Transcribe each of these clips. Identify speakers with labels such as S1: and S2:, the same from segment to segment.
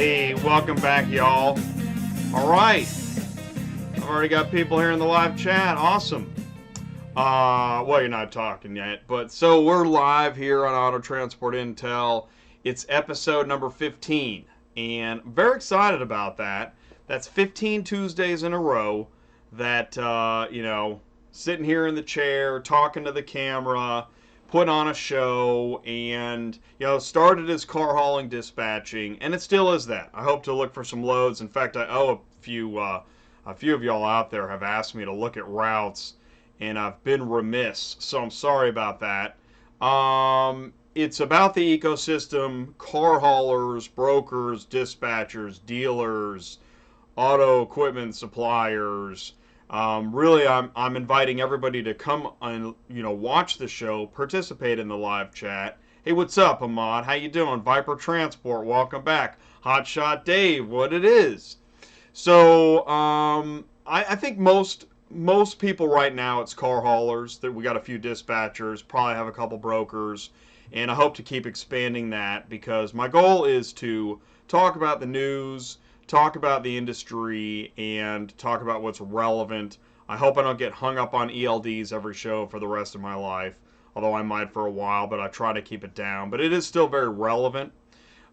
S1: Hey, welcome back, y'all. All right, I've already got people here in the live chat. Awesome. Well, you're not talking yet, but so we're live here on Auto Transport Intel. It's episode number 15, and I'm very excited about that. That's 15 Tuesdays in a row that, sitting here in the chair, talking to the camera, put on a show, and started as car hauling dispatching, and it still is that. I hope to look for some loads. In fact, I owe a few of y'all out there have asked me to look at routes, and I've been remiss, so I'm sorry about that. It's about the ecosystem: car haulers, brokers, dispatchers, dealers, auto equipment suppliers. Really, I'm inviting everybody to come and watch the show, participate in the live chat. Hey, what's up, Ahmad? How you doing? Viper Transport, welcome back. Hotshot Dave, what it is? So I think most people right now, it's car haulers. That we got a few dispatchers, probably have a couple brokers, and I hope to keep expanding that because my goal is to talk about the news, talk about the industry, and talk about what's relevant. I hope I don't get hung up on ELDs every show for the rest of my life, although I might for a while, but I try to keep it down. But it is still very relevant.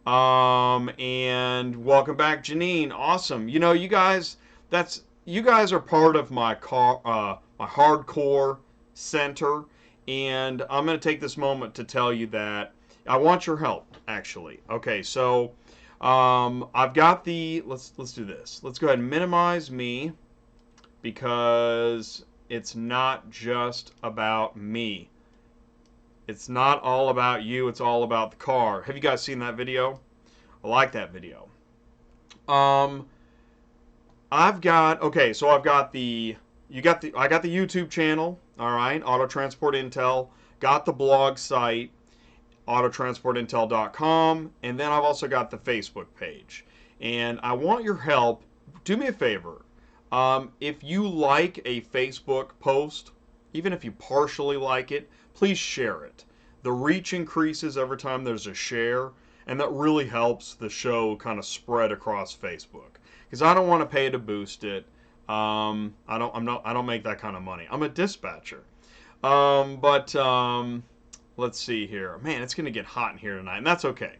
S1: And welcome back, Janine. Awesome. You guys, you guys are part of my my hardcore center, and I'm going to take this moment to tell you that I want your help, actually. Okay, so I've got let's do this. Let's go ahead and minimize me because it's not just about me. It's not all about you. It's all about the car. Have you guys seen that video? I like that video. I got the YouTube channel, all right, Auto Transport Intel, got the blog site, autotransportintel.com, and then I've also got the Facebook page. And I want your help. Do me a favor. If you like a Facebook post, even if you partially like it, please share it. The reach increases every time there's a share, and that really helps the show kind of spread across Facebook. Because I don't want to pay to boost it. I don't make that kind of money. I'm a dispatcher. Let's see here. Man, it's going to get hot in here tonight, and that's okay.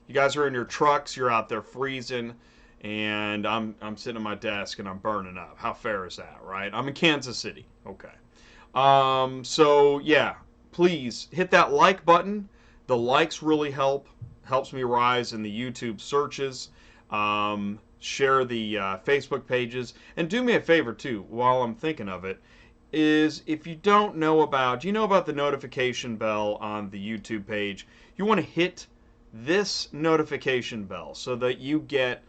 S1: You guys are in your trucks, you're out there freezing, and I'm sitting at my desk and I'm burning up. How fair is that, right? I'm in Kansas City. Okay. So yeah, please hit that like button. The likes really helps me rise in the YouTube searches. Share the Facebook pages, and do me a favor too, while I'm thinking of it, is if you don't know about, do you know about the notification bell on the YouTube page? You want to hit this notification bell so that you get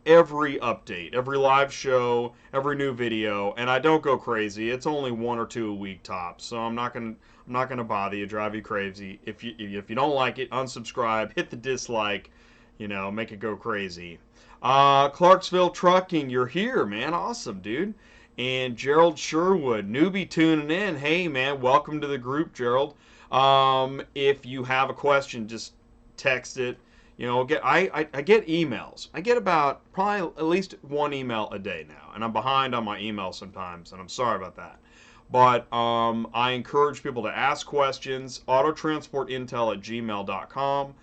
S1: every update, every live show, every new video. And I don't go crazy. It's only 1 or 2 a week tops, so I'm not gonna bother you, drive you crazy. If you don't like it, unsubscribe, hit the dislike, make it go crazy. Clarksville Trucking, you're here, man. Awesome, dude. And Gerald Sherwood, newbie tuning in. Hey, man, welcome to the group, Gerald. If you have a question, just text it. I get emails. I get about probably at least 1 email a day now, and I'm behind on my email sometimes, and I'm sorry about that. But I encourage people to ask questions. autotransportintel@gmail.com,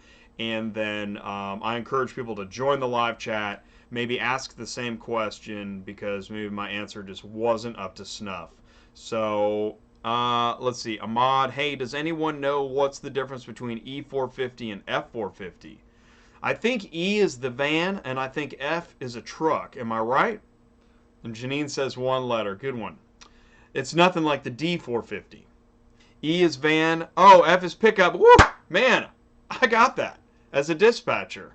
S1: and then I encourage people to join the live chat. Maybe ask the same question because maybe my answer just wasn't up to snuff. So let's see. Ahmad, hey, does anyone know what's the difference between E450 and F450? I think E is the van, and I think F is a truck. Am I right? And Janine says 1 letter. Good one. It's nothing like the D450. E is van. Oh, F is pickup. Woo! Man, I got that as a dispatcher.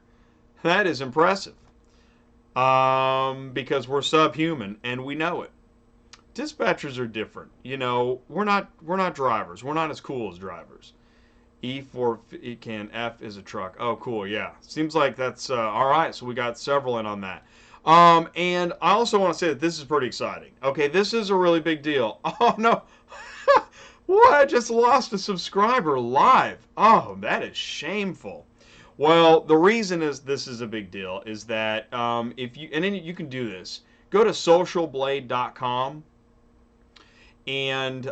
S1: That is impressive. Because we're subhuman and we know it. Dispatchers are different. We're not drivers. We're not as cool as drivers. E4 can, F is a truck. Oh, cool. Yeah. Seems like that's all right. So we got several in on that. And I also want to say that this is pretty exciting. Okay, this is a really big deal. Oh no. What? I just lost a subscriber live. Oh, that is shameful. Well, the reason is this is a big deal is that if you and then you can do this. Go to socialblade.com and you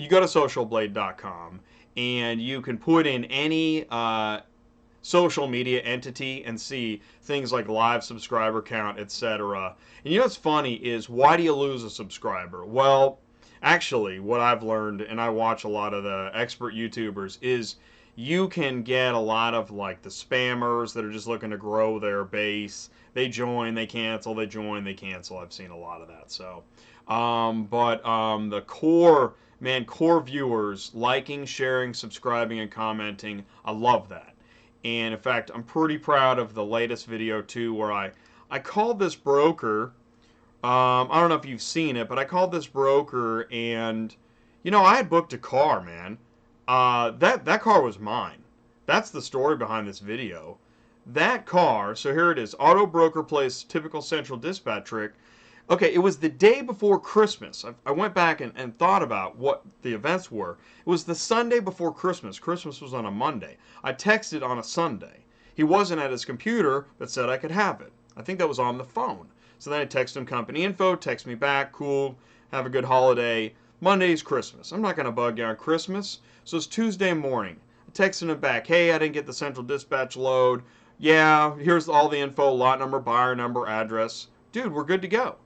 S1: go to socialblade.com and you can put in any social media entity and see things like live subscriber count, etc. And you know what's funny is, why do you lose a subscriber? Well, actually, what I've learned, and I watch a lot of the expert YouTubers, is you can get a lot of like the spammers that are just looking to grow their base. They join, they cancel, they join, they cancel. I've seen a lot of that. So, the core, man, core viewers liking, sharing, subscribing, and commenting, I love that. And in fact, I'm pretty proud of the latest video too, where I called this broker. I don't know if you've seen it, but I called this broker, and I had booked a car, man. That car was mine. That's the story behind this video. That car. So here it is. Auto broker plays typical central dispatch trick. Okay, it was the day before Christmas. I went back and thought about what the events were. It was the Sunday before Christmas. Christmas was on a Monday. I texted on a Sunday. He wasn't at his computer, but said I could have it. I think that was on the phone. So then I texted him company info, text me back, cool, have a good holiday. Monday's Christmas. I'm not going to bug you on Christmas. So it's Tuesday morning. I texted him back, hey, I didn't get the central dispatch load. Yeah, here's all the info, lot number, buyer number, address. Dude, we're good to go.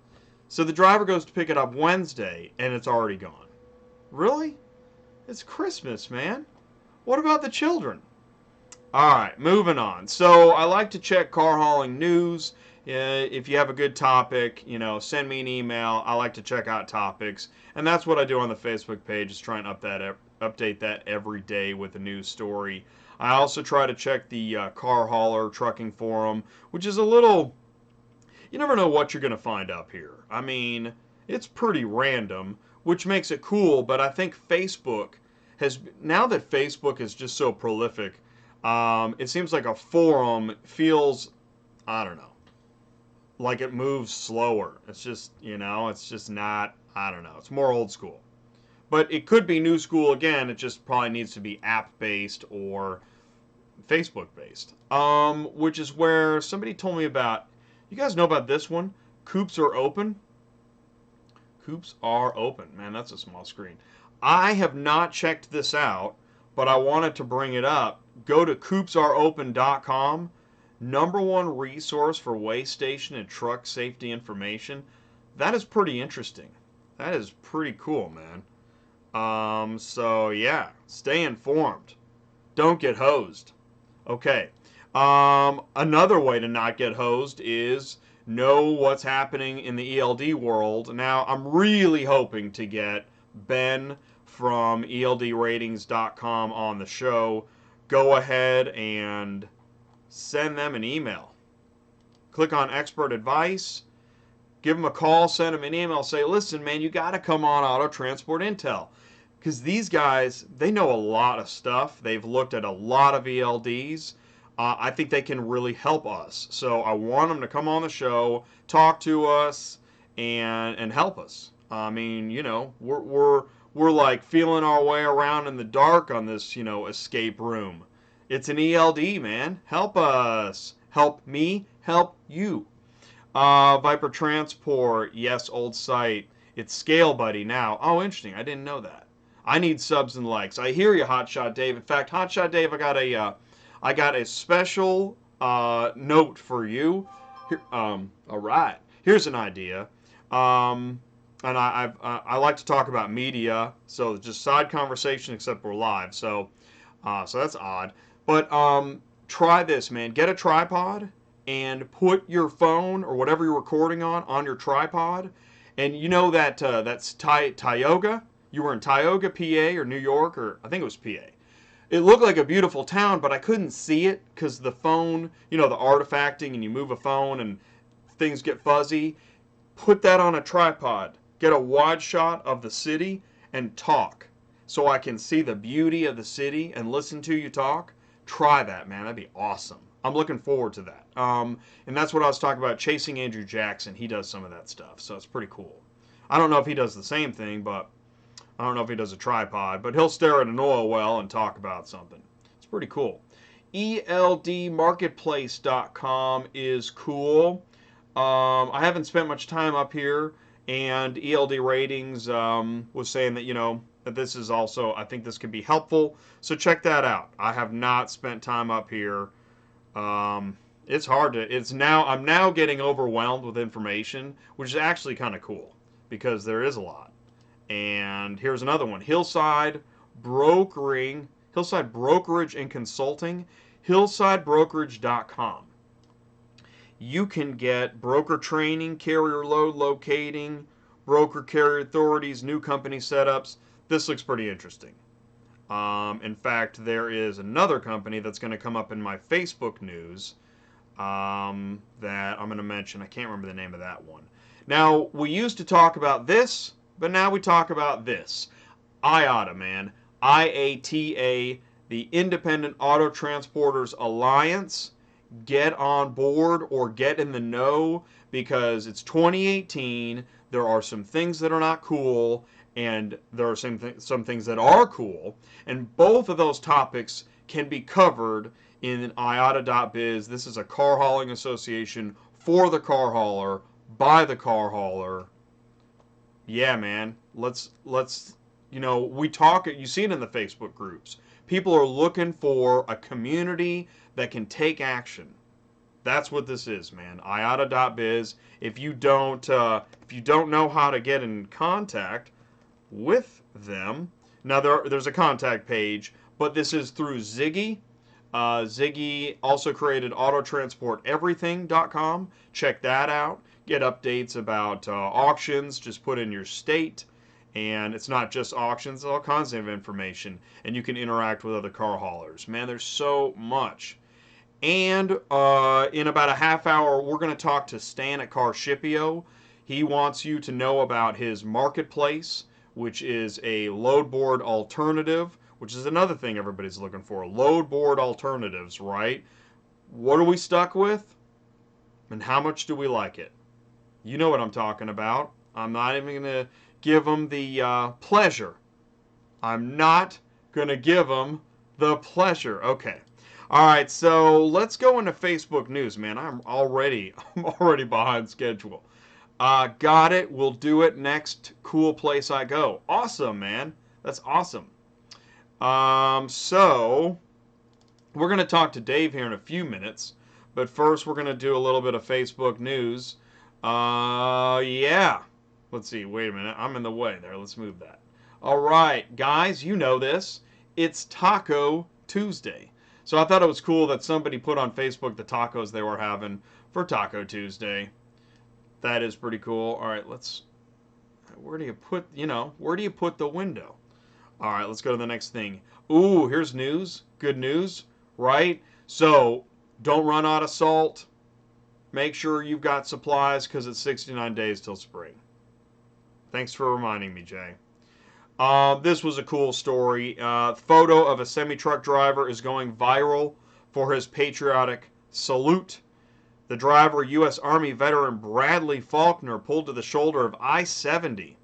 S1: So the driver goes to pick it up Wednesday, and it's already gone. Really? It's Christmas, man. What about the children? All right, moving on. So I like to check car hauling news. If you have a good topic, send me an email. I like to check out topics, and that's what I do on the Facebook page, is try and update that every day with a news story. I also try to check the car hauler trucking forum, which is a little... You never know what you're going to find up here. I mean, it's pretty random, which makes it cool, but I think Facebook has... Now that Facebook is just so prolific, it seems like a forum feels, I don't know, like it moves slower. It's just, it's just not, I don't know. It's more old school. But it could be new school again. It just probably needs to be app-based or Facebook-based. Which is where somebody told me about... You guys know about this one? Coops are open. Coops are open. Man, that's a small screen. I have not checked this out, but I wanted to bring it up. Go to coopsareopen.com. #1 resource for way station and truck safety information. That is pretty interesting. That is pretty cool, man. So yeah, stay informed. Don't get hosed. Okay. Another way to not get hosed is know what's happening in the ELD world. Now, I'm really hoping to get Ben from ELDratings.com on the show. Go ahead and send them an email. Click on Expert Advice. Give them a call, send them an email. Say, listen, man, you got to come on Auto Transport Intel. Because these guys, they know a lot of stuff. They've looked at a lot of ELDs. I think they can really help us. So I want them to come on the show, talk to us, and help us. I mean, we're like feeling our way around in the dark on this, escape room. It's an ELD, man. Help us. Help me. Help you. Viper Transport. Yes, old site. It's Scale Buddy now. Oh, interesting. I didn't know that. I need subs and likes. I hear you, Hotshot Dave. In fact, Hotshot Dave, I got a special note for you. Here, all right. Here's an idea. And I like to talk about media, so just side conversation, except we're live. So that's odd. But try this, man. Get a tripod and put your phone or whatever you're recording on your tripod. And you know that that's Tioga. You were in Tioga, PA, or New York, or I think it was PA. It looked like a beautiful town, but I couldn't see it because the phone, the artifacting, and you move a phone and things get fuzzy. Put that on a tripod. Get a wide shot of the city and talk so I can see the beauty of the city and listen to you talk. Try that, man. That'd be awesome. I'm looking forward to that. And that's what I was talking about, Chasing Andrew Jackson. He does some of that stuff, so it's pretty cool. I don't know if he does the same thing, but I don't know if he does a tripod, but he'll stare at an oil well and talk about something. It's pretty cool. ELDmarketplace.com is cool. I haven't spent much time up here, and ELD Ratings was saying that, you know, that this is also, I think this could be helpful. So check that out. I have not spent time up here. It's hard to, I'm now getting overwhelmed with information, which is actually kind of cool because there is a lot. And here's another one, Hillside Brokerage and Consulting, hillsidebrokerage.com. You can get broker training, carrier load locating, broker carrier authorities, new company setups. This looks pretty interesting. In fact, there is another company that's going to come up in my Facebook news that I'm going to mention. I can't remember the name of that one. Now, we used to talk about this, but now we talk about this. IATA, man. IATA, the Independent Auto Transporters Alliance. Get on board or get in the know because it's 2018. There are some things that are not cool, and there are some things that are cool, and both of those topics can be covered in IATA.biz. This is a car hauling association for the car hauler, by the car hauler. Yeah, man. Let's you know, we talk, you see it in the Facebook groups. People are looking for a community that can take action. That's what this is, man. IATA.biz. If you don't know how to get in contact with them, now there's a contact page, but this is through Ziggy. Ziggy also created autotransporteverything.com. Check that out. Get updates about auctions. Just put in your state. And it's not just auctions, all kinds of information. And you can interact with other car haulers. Man, there's so much. And in about a half hour, we're going to talk to Stan at CarShipIO. He wants you to know about his marketplace, which is a load board alternative, which is another thing everybody's looking for. Load board alternatives, right? What are we stuck with? And how much do we like it? You know what I'm talking about. I'm not even going to give them the pleasure. I'm not going to give them the pleasure. Okay. All right, so let's go into Facebook news, man. I'm already behind schedule. Got it. We'll do it next cool place I go. Awesome, man. That's awesome. So we're going to talk to Dave here in a few minutes, but first we're going to do a little bit of Facebook news. Yeah. Let's see. Wait a minute. I'm in the way there. Let's move that. All right, guys, you know this. It's Taco Tuesday. So I thought it was cool that somebody put on Facebook the tacos they were having for Taco Tuesday. That is pretty cool. All right, where do you put the window? All right, let's go to the next thing. Ooh, here's news. Good news, right? So don't run out of salt. Make sure you've got supplies because it's 69 days till spring. Thanks for reminding me, Jay. This was a cool story. Photo of a semi-truck driver is going viral for his patriotic salute. The driver, U.S. Army veteran Bradley Faulkner, pulled to the shoulder of I-70.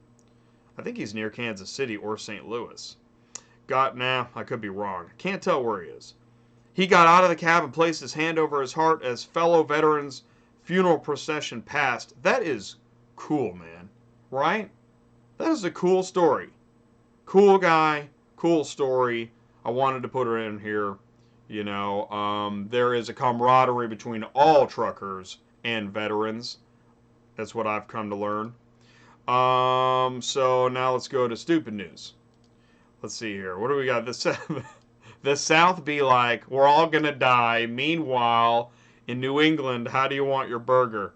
S1: I think he's near Kansas City or St. Louis. I could be wrong. Can't tell where he is. He got out of the cab and placed his hand over his heart as fellow veterans' funeral procession passed. That is cool, man. Right? That is a cool story. Cool guy, cool story. I wanted to put it in here. You know, there is a camaraderie between all truckers and veterans. That's what I've come to learn. So now let's go to stupid news. Let's see here. What do we got? The South be like, we're all going to die. Meanwhile, in New England, how do you want your burger?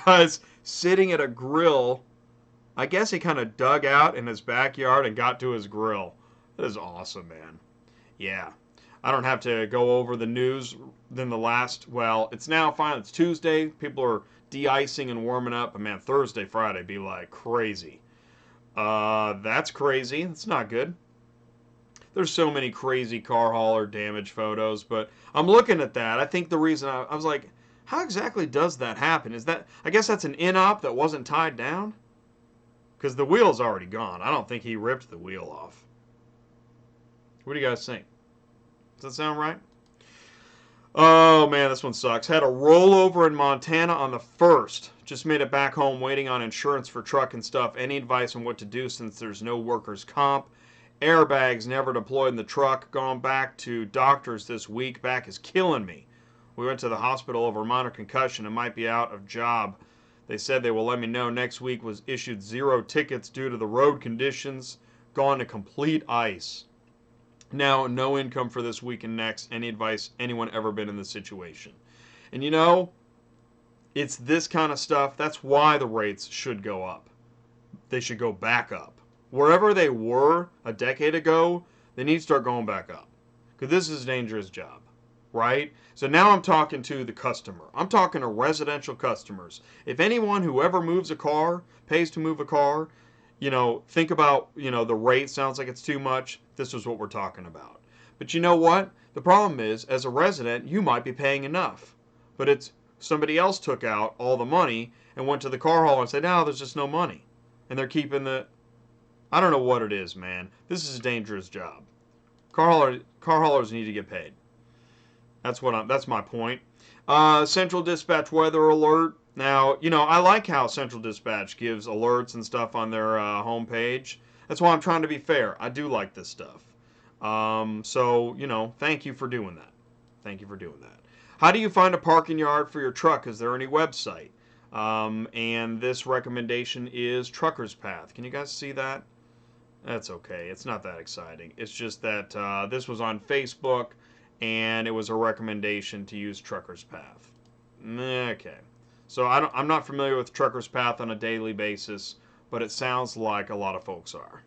S1: Guys, sitting at a grill. I guess he kind of dug out in his backyard and got to his grill. That is awesome, man. Yeah. I don't have to go over the news it's now fine. It's Tuesday. People are de-icing and warming up. But man, Thursday, Friday be like crazy. That's crazy. That's not good. There's so many crazy car hauler damage photos, but I'm looking at that. I think the reason I was like, how exactly does that happen? I guess that's an in-op that wasn't tied down? Because the wheel's already gone. I don't think he ripped the wheel off. What do you guys think? Does that sound right? Oh, man, this one sucks. Had a rollover in Montana on the 1st. Just made it back home waiting on insurance for truck and stuff. Any advice on what to do since there's no workers' comp? Airbags never deployed in the truck. Gone back to doctors this week. Back is killing me. We went to the hospital over minor concussion and might be out of job. They said they will let me know next week. Was issued 0 tickets due to the road conditions. Gone to complete ice. Now, no income for this week and next. Any advice? Anyone ever been in this situation? And you know, it's this kind of stuff. That's why the rates should go up. They should go back up. Wherever they were a decade ago, they need to start going back up. Because this is a dangerous job, right? So now I'm talking to the customer. I'm talking to residential customers. If anyone who ever moves a car, pays to move a car, think about, the rate sounds like it's too much. This is what we're talking about. But you know what? The problem is, as a resident, you might be paying enough. But it's somebody else took out all the money and went to the car hauler and said, no, there's just no money. And they're keeping I don't know what it is, man. This is a dangerous job. Car haulers need to get paid. That's my point. Central Dispatch weather alert. Now, I like how Central Dispatch gives alerts and stuff on their homepage. That's why I'm trying to be fair. I do like this stuff. So, thank you for doing that. Thank you for doing that. How do you find a parking yard for your truck? Is there any website? And this recommendation is Trucker's Path. Can you guys see that? That's okay. It's not that exciting. It's just that this was on Facebook, and it was a recommendation to use Trucker's Path. Okay. So I'm not familiar with Trucker's Path on a daily basis, but it sounds like a lot of folks are.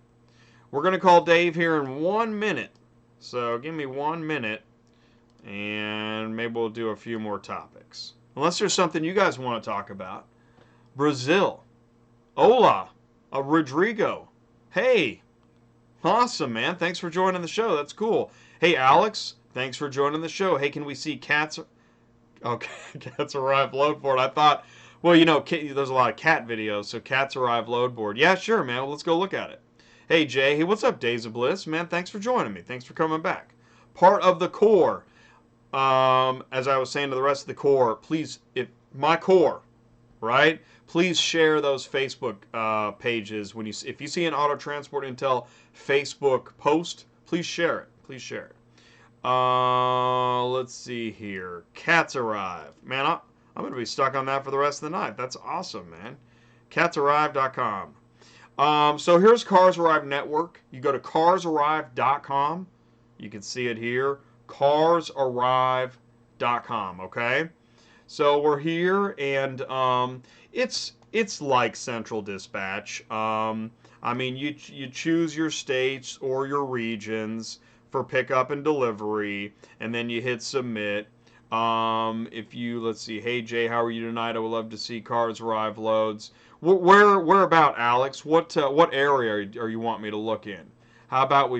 S1: We're going to call Dave here in 1 minute. So give me 1 minute, and maybe we'll do a few more topics. Unless there's something you guys want to talk about. Brazil. Hola. Rodrigo. Hey. Awesome, man. Thanks for joining the show. That's cool. Hey, Alex. Thanks for joining the show. Hey, can we see cats? Okay, cats arrive load board. I thought, well, there's a lot of cat videos, so cats arrive load board. Yeah, sure, man. Well, let's go look at it. Hey, Jay. Hey, what's up, Days of Bliss? Man, thanks for joining me. Thanks for coming back. Part of the core. As I was saying to the rest of the core, please, my core, right? Please share those Facebook pages. If you see an Auto Transport Intel Facebook post, please share it. Please share it. Let's see here. Cats arrive. Man, I'm going to be stuck on that for the rest of the night. That's awesome, man. Catsarrive.com. So here's Cars Arrive Network. You go to carsarrive.com. You can see it here. carsarrive.com, okay? So we're here, and it's like Central Dispatch. You choose your states or your regions for pickup and delivery, and then you hit submit. Let's see, hey Jay, how are you tonight? I would love to see Cars Arrive loads. Where about, Alex? What area are you want me to look in? How about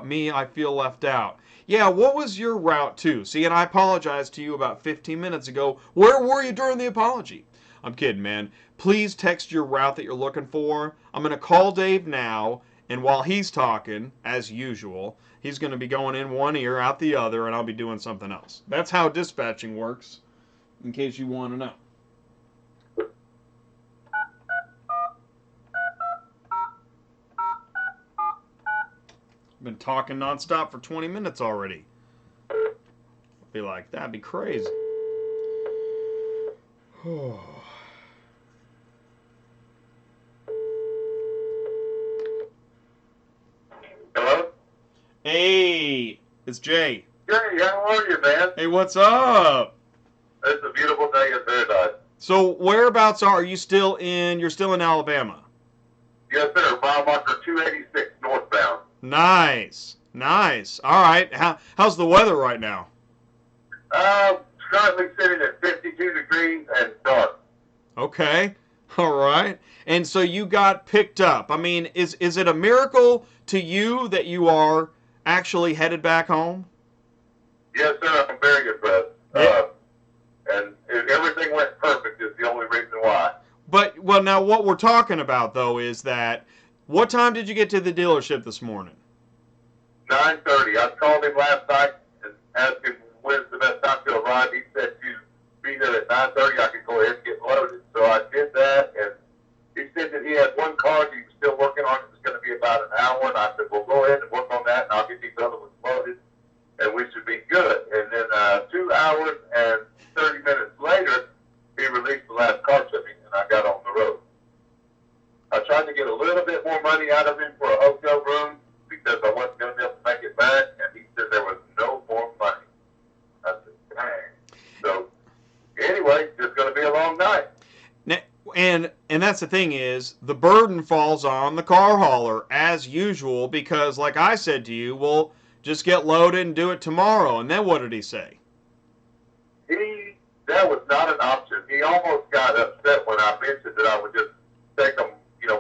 S1: me? I feel left out. Yeah, what was your route to? See, and I apologized to you about 15 minutes ago. Where were you during the apology? I'm kidding, man. Please text your route that you're looking for. I'm going to call Dave now, and while he's talking, as usual, he's going to be going in one ear, out the other, and I'll be doing something else. That's how dispatching works, in case you want to know. I've been talking nonstop for 20 minutes already. Be like, that'd be crazy.
S2: Hello?
S1: Hey, it's Jay.
S2: Jay, how are you, man?
S1: Hey, what's up?
S2: It's a beautiful day in paradise.
S1: So whereabouts are you still in? You're still in Alabama?
S2: Yes, sir. Mile marker 286 northbound.
S1: Nice. All right. How's the weather right now?
S2: Currently sitting at 52 degrees and dark.
S1: Okay. All right. And so you got picked up. I mean, is it a miracle to you that you are actually headed back home?
S2: Yes, sir. I'm very impressed.
S1: Yeah.
S2: And everything went perfect is the only reason why.
S1: Well, now what we're talking about, though, is that what time did you get to the dealership this morning?
S2: 9:30. I called him last night and asked him when's the best arrived. He said to be there at 9:30. I could go ahead and get loaded. So I did that, and he said that he had one car that he was still working on. It was going to be about an hour, and I said, well, go ahead and work on that, and I'll get these other ones loaded, and we should be good. And then 2 hours and 30 minutes later, he released the last car shipping, and I got on the road. I tried to get a little bit more money out of him for a hotel room because I wasn't going to be able to make it back, and he said there was no more money. I said, dang. So, anyway, it's going to be a long night.
S1: And that's the thing is, the burden falls on the car hauler, as usual, because like I said to you, well, just get loaded and do it tomorrow. And then what did he say?
S2: That was not an option. He almost got upset when I mentioned that I would just take them,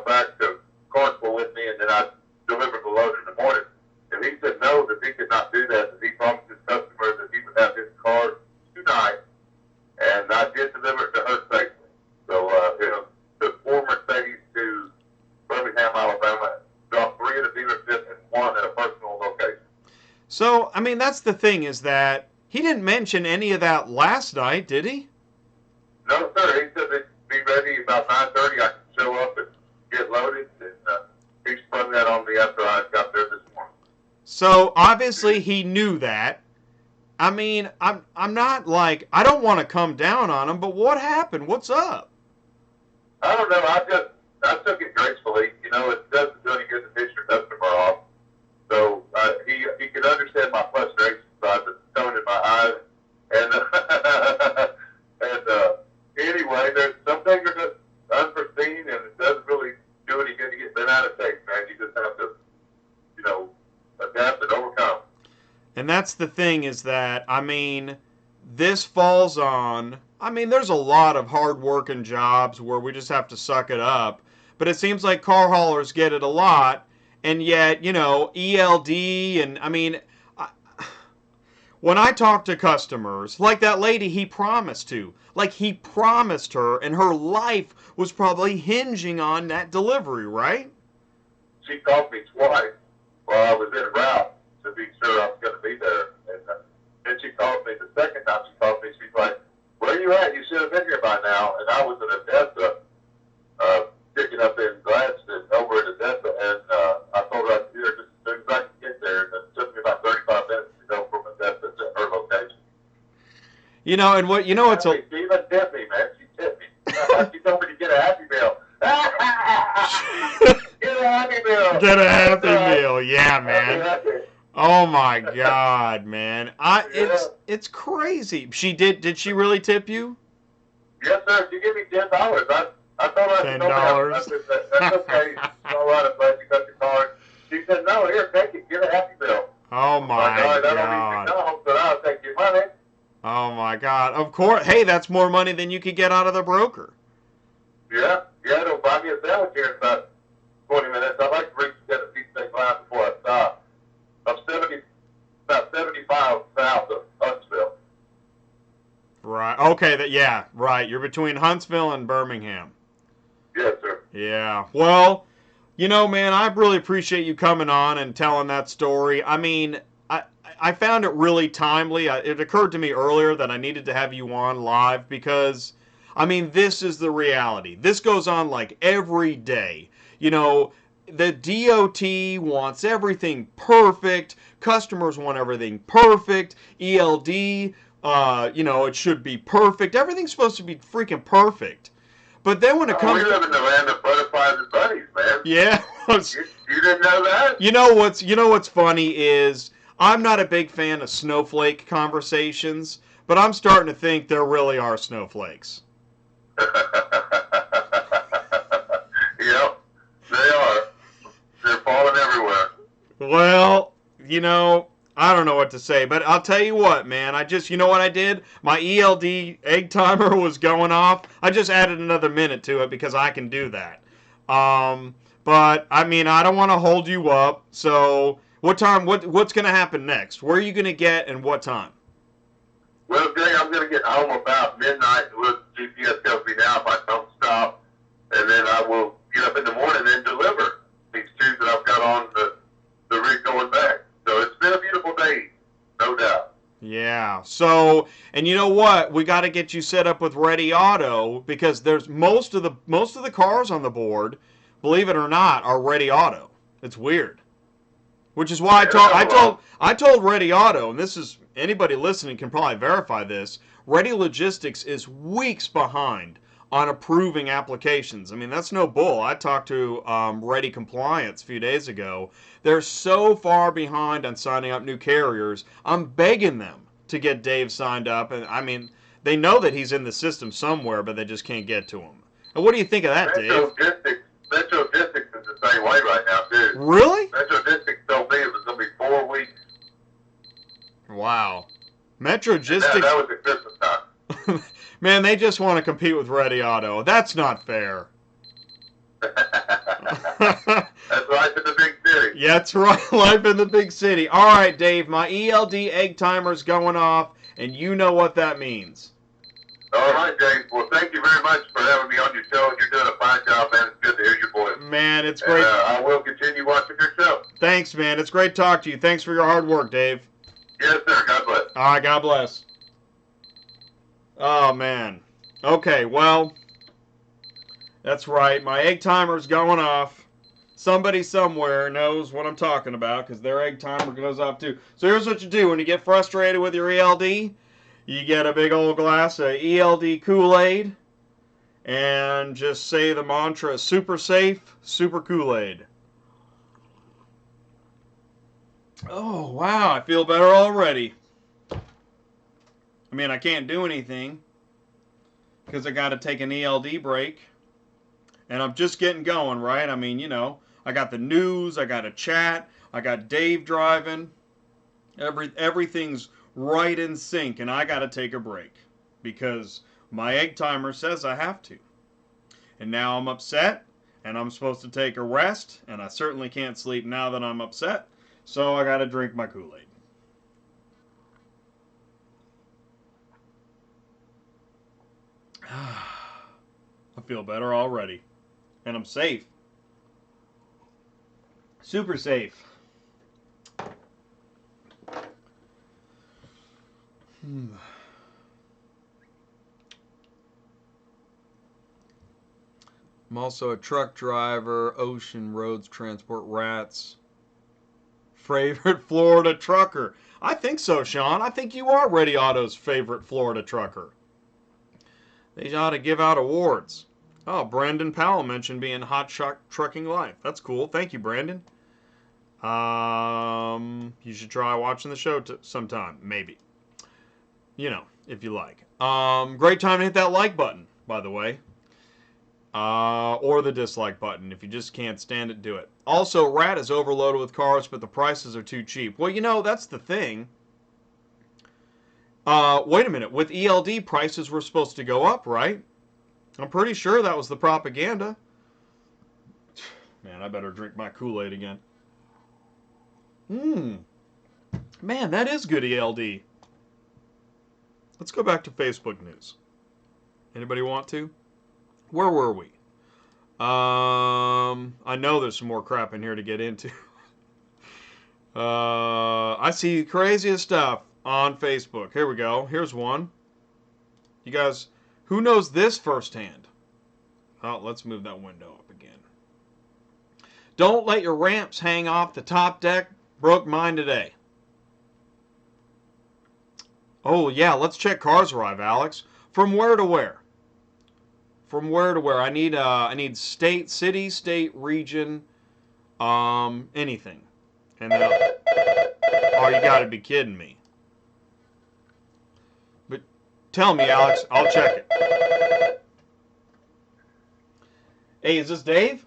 S2: back to Clarksville with me, and then I'd deliver the load in the morning. And he said no, that he could not do that, that he promised his customer that he would have his car tonight, and I did deliver it to her safely. So, took 4 Mercedes to Birmingham, Alabama, dropped 3 at a dealership and 1 at a personal location.
S1: So, I mean, that's the thing is that he didn't mention any of that last night, did he?
S2: No, sir. He said that he'd be ready about 9:30. I could show up and get loaded, and he sprung that on me after I got there this morning.
S1: So, obviously, he knew that. I mean, I'm not like, I don't want to come down on him, but what happened? What's up?
S2: I don't know. I took it gracefully. It doesn't do any good to piss your customer off. So he could understand my frustration, so I just stone in my eyes. And anyway, there's some things are just unforeseen, and it doesn't really do any good to get bent out of shape, man. You just have to, adapt and overcome.
S1: And that's the thing is that, I mean, this falls on, I mean, there's a lot of hard-working jobs where we just have to suck it up. But it seems like car haulers get it a lot. And yet, ELD and, I mean, when I talk to customers, like that lady he promised to, like he promised her, and her life was probably hinging on that delivery, right?
S2: She called me twice while I was en route to be sure I was going to be there. And then she called me the second time she called me. She's like, where are you at? You should have been here by now. And I was in Odessa, picking up in Gladstone over at Odessa. And I told her I'd be there just as soon as I could get there. And it took me about 35 minutes to go from Odessa to her location.
S1: And what, it's a...
S2: She even tipped me, man. She tipped me. She told me to get a Happy Meal. Get a Happy Meal.
S1: Get a Happy Meal. Yeah, man. Oh my God, man! It's crazy. Did she really tip you?
S2: Yes, sir. She gave me $10. I told her
S1: $10.
S2: I said, that's okay. All right, I'm glad you got your card. She said, no, here, take it. Get a Happy Meal.
S1: Oh my
S2: God! I don't
S1: God!
S2: need McDonald's, but I'll take your money.
S1: Oh my God! Of course. Hey, that's more money than you could get out of the broker.
S2: Yeah. It'll buy me a sandwich here in about 20 minutes. I'd like to reach the Tennessee State line before I stop. I'm about 75 south of Huntsville.
S1: Right. Okay. Yeah. Right. You're between Huntsville and Birmingham.
S2: Yes, sir.
S1: Yeah. Well, man, I really appreciate you coming on and telling that story. I mean, I found it really timely. It occurred to me earlier that I needed to have you on live because, I mean, this is the reality. This goes on like every day. The DOT wants everything perfect. Customers want everything perfect. ELD, it should be perfect. Everything's supposed to be freaking perfect. But then when it comes,
S2: we live in the land of butterflies and bunnies, man.
S1: Yeah.
S2: You didn't know that?
S1: What's funny is I'm not a big fan of snowflake conversations, but I'm starting to think there really are snowflakes.
S2: Yep, they are. They're falling everywhere.
S1: Well, I don't know what to say, but I'll tell you what, man. You know what I did? My ELD egg timer was going off. I just added another minute to it because I can do that. But, I mean, I don't want to hold you up. So, what's going to happen next? Where are you going to get and what time?
S2: Well, Jay, I'm going to get home about midnight. Look, GPS tells me now if I don't stop. And then I will get up in the morning and deliver these 2 that I've got on the rig going back. So it's been a beautiful day, no doubt.
S1: Yeah. So, and you know what? We got to get you set up with Ready Auto because there's most of the cars on the board, believe it or not, are Ready Auto. It's weird. Which is why I told Ready Auto, and this is anybody listening can probably verify this. Ready Logistics is weeks behind on approving applications. I mean, that's no bull. I talked to Ready Compliance a few days ago. They're so far behind on signing up new carriers. I'm begging them to get Dave signed up, and I mean, they know that he's in the system somewhere, but they just can't get to him. And what do you think of that, Dave?
S2: Metro Logistics is the same way right now, too.
S1: Really?
S2: Metro Logistics told me it was going to be 4 weeks.
S1: Wow. Metro Logistics.
S2: That was at Christmas time.
S1: Man, they just want to compete with Ready Auto. That's not fair.
S2: That's life in the big city.
S1: Yeah, that's right. Life in the big city. All right, Dave, my ELD egg timer's going off, and you know what that means.
S2: All right, Dave. Well, thank you very much for having me on your show. You're doing a fine job, man. It's good to hear your voice.
S1: Man, it's great.
S2: And, I will continue watching your show.
S1: Thanks, man. It's great to talk to you. Thanks for your hard work, Dave.
S2: Yes, sir. God bless.
S1: All right, God bless. Oh, man. Okay, well, that's right. My egg timer's going off. Somebody somewhere knows what I'm talking about because their egg timer goes off too. So here's what you do when you get frustrated with your ELD. You get a big old glass of ELD Kool-Aid and just say the mantra, super safe, super Kool-Aid. Oh, wow, I feel better already. I mean, I can't do anything because I got to take an ELD break. And I'm just getting going, right? I mean, you know, I got the news, I got a chat, I got Dave driving. Everything's right in sync, and I got to take a break because my egg timer says I have to. And now I'm upset, and I'm supposed to take a rest, and I certainly can't sleep now that I'm upset, so I got to drink my Kool-Aid. I feel better already, and I'm safe. Super safe. I'm also a truck driver, ocean roads transport rats. Favorite Florida trucker. I think so, Sean. I think you are Ready Auto's favorite Florida trucker. They ought to give out awards. Oh, Brandon Powell mentioned being hot trucking life. That's cool. Thank you, Brandon. You should try watching the show sometime. Maybe. You know, if you like. Great time to hit that like button, by the way. Or the dislike button. If you just can't stand it, do it. Also, Rat is overloaded with cars, but the prices are too cheap. Well, you know, that's the thing. Wait a minute. With ELD, prices were supposed to go up, right? I'm pretty sure that was the propaganda. Man, I better drink my Kool-Aid again. Man, that is good ELD. Let's go back to Facebook news. Anybody want to? Where were we? I know there's some more crap in here to get into. I see the craziest stuff on Facebook. Here we go. Here's one. You guys, who knows this firsthand? Oh, let's move that window up again. Don't let your ramps hang off the top deck. Broke mine today. Oh, yeah, let's check Cars Arrive, Alex. From where to where? From where to where? I need state, city, state, region, anything. And then, oh, you gotta be kidding me. But tell me, Alex, I'll check it. Hey, is this Dave?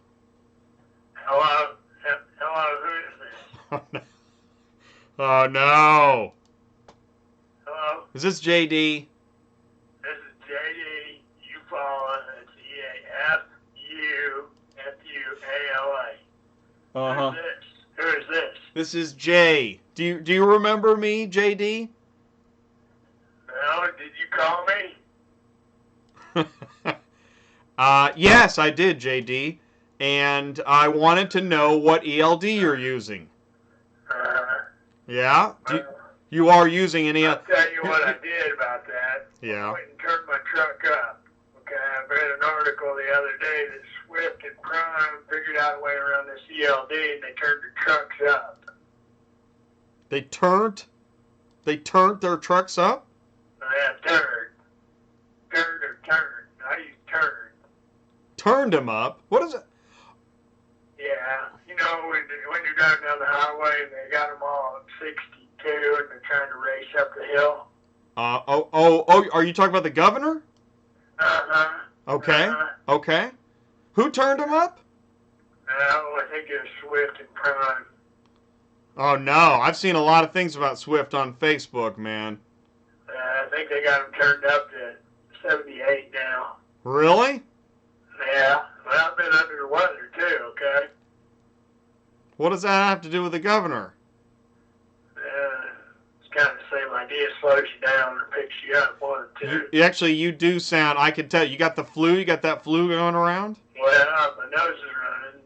S3: Hello, who is this?
S1: Oh, no.
S3: Hello,
S1: Is this JD?
S3: this is JD. You follow it's EAFUFUALA.
S1: Uh-huh.
S3: Who is this?
S1: This is Jay. Do you remember me, JD?
S3: No, did you call me?
S1: Yes, I did, JD. And I wanted to know what ELD you're using. Yeah? You are using any...
S3: I'll tell you what I did about that.
S1: Yeah.
S3: I went and turned my truck up. Okay, I read an article the other day that Swift and Prime figured out a way around this ELD, and they turned their trucks up.
S1: They turned their trucks up?
S3: Yeah, turned. Turned or turned. I use turned.
S1: Turned them up? What is it?
S3: Yeah, you know, when you're driving down the highway and they got them all at 62 and they're trying to race up the hill.
S1: Are you talking about the governor?
S3: Uh-huh.
S1: Okay,
S3: Uh-huh.
S1: okay. Who turned them up?
S3: I think it was Swift and Prime.
S1: Oh, no. I've seen a lot of things about Swift on Facebook, man.
S3: I think they got them turned up to 78 now.
S1: Really?
S3: Yeah. Well, I've been under the weather, too, okay?
S1: What does that have to do with the governor?
S3: It's kind of the same idea. Slows you down or picks you up, one or two.
S1: You do sound, I can tell, you got the flu? You got that flu going around?
S3: Well, my nose is running,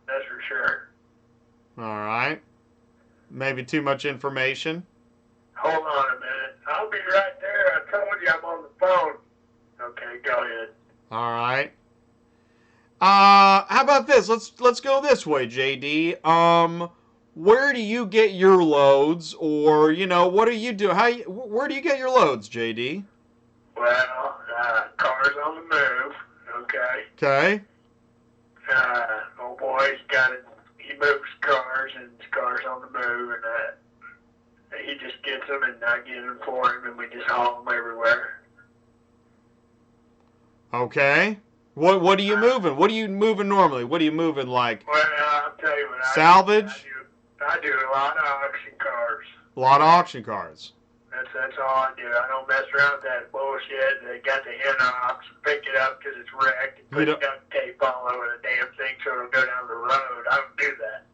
S3: that's for sure.
S1: All right. Maybe too much information.
S3: Hold on a minute. I'll be right there. I told you I'm on the phone. Okay, go ahead.
S1: All right. How about this? Let's go this way, JD. Where do you get your loads, or what do you do? Where do you get your loads, JD?
S3: Well, cars on the move. Okay.
S1: Okay.
S3: Old boy's got it. He moves cars, and his cars on the move, and he just gets them, and I get them for him, and we just haul them everywhere.
S1: Okay. What are you moving? What are you moving normally? What are you moving like?
S3: Well, I'll tell you what.
S1: Salvage?
S3: I do a lot of auction cars.
S1: A lot of auction cars.
S3: That's all I do. I don't mess around with that bullshit. They got the inox, pick it up because it's wrecked, and put duct tape all over the damn thing so it'll go down the road. I don't do that.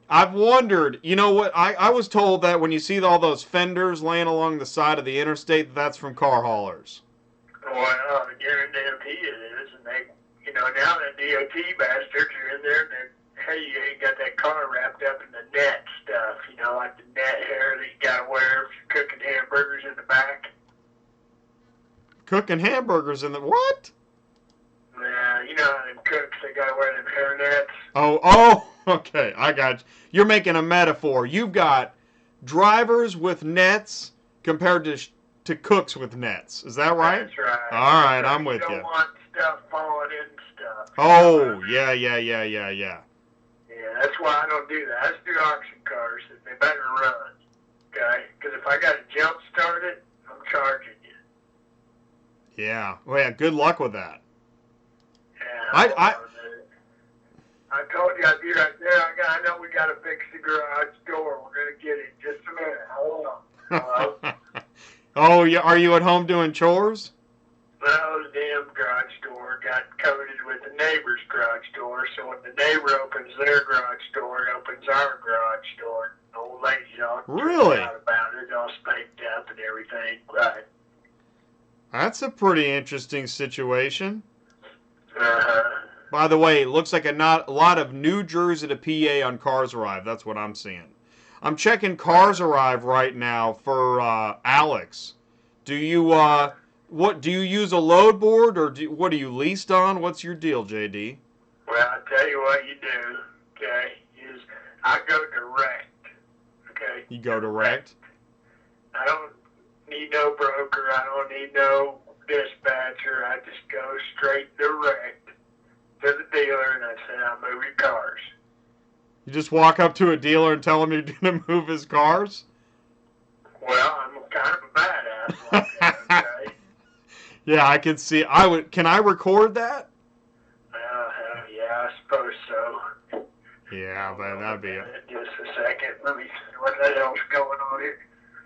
S1: I've wondered, you know what, I was told that when you see all those fenders laying along the side of the interstate, that's from car haulers.
S3: Well, I guarantee it is, and they, now the DOT bastards are in there, and they're, hey, you ain't got that car wrapped up in the net stuff, like the net hair that you gotta wear if you're cooking hamburgers in the back.
S1: Cooking hamburgers in the what?
S3: Yeah, you know how them cooks, they gotta wear them hair nets.
S1: Oh, okay, I got you. You're making a metaphor. You've got drivers with nets compared to cooks with nets. Is that right?
S3: That's right.
S1: All right, I'm with you.
S3: You don't want stuff falling in stuff.
S1: Oh, yeah.
S3: Yeah, that's why I don't do that. I just do auction cars. They better run, okay? Because if I got to jump start it, I'm charging you.
S1: Yeah. Well, yeah, good luck with that.
S3: Yeah, I told you I'd be right there. I know we got to fix the garage door. We're going to get it in just a minute. Hold on.
S1: Oh, yeah. Are you at home doing chores?
S3: Well, the damn garage door got coated with the neighbor's garage door, so when the neighbor opens their garage door, it opens our garage door. The old lady all
S1: really
S3: out about it, all spanked up and everything. Right.
S1: That's a pretty interesting situation.
S3: Uh-huh.
S1: By the way, it looks like a lot of New Jersey to PA on Cars Arrive. That's what I'm seeing. I'm checking Cars Arrive right now for Alex. Do you do you use a load board, or what are you leased on? What's your deal, JD?
S3: Well, I tell you what you do, okay, is I go direct, okay?
S1: You go direct?
S3: I don't need no broker. I don't need no dispatcher. I just go straight direct to the dealer, and I say, I'll move your cars.
S1: You just walk up to a dealer and tell him you're going to move his cars?
S3: Well, I'm kind of a badass like that, okay?
S1: Yeah, I can see. Can I record that?
S3: Yeah, I suppose so.
S1: Yeah, but that'd be it.
S3: Just a second. Let me see what the hell's going on here.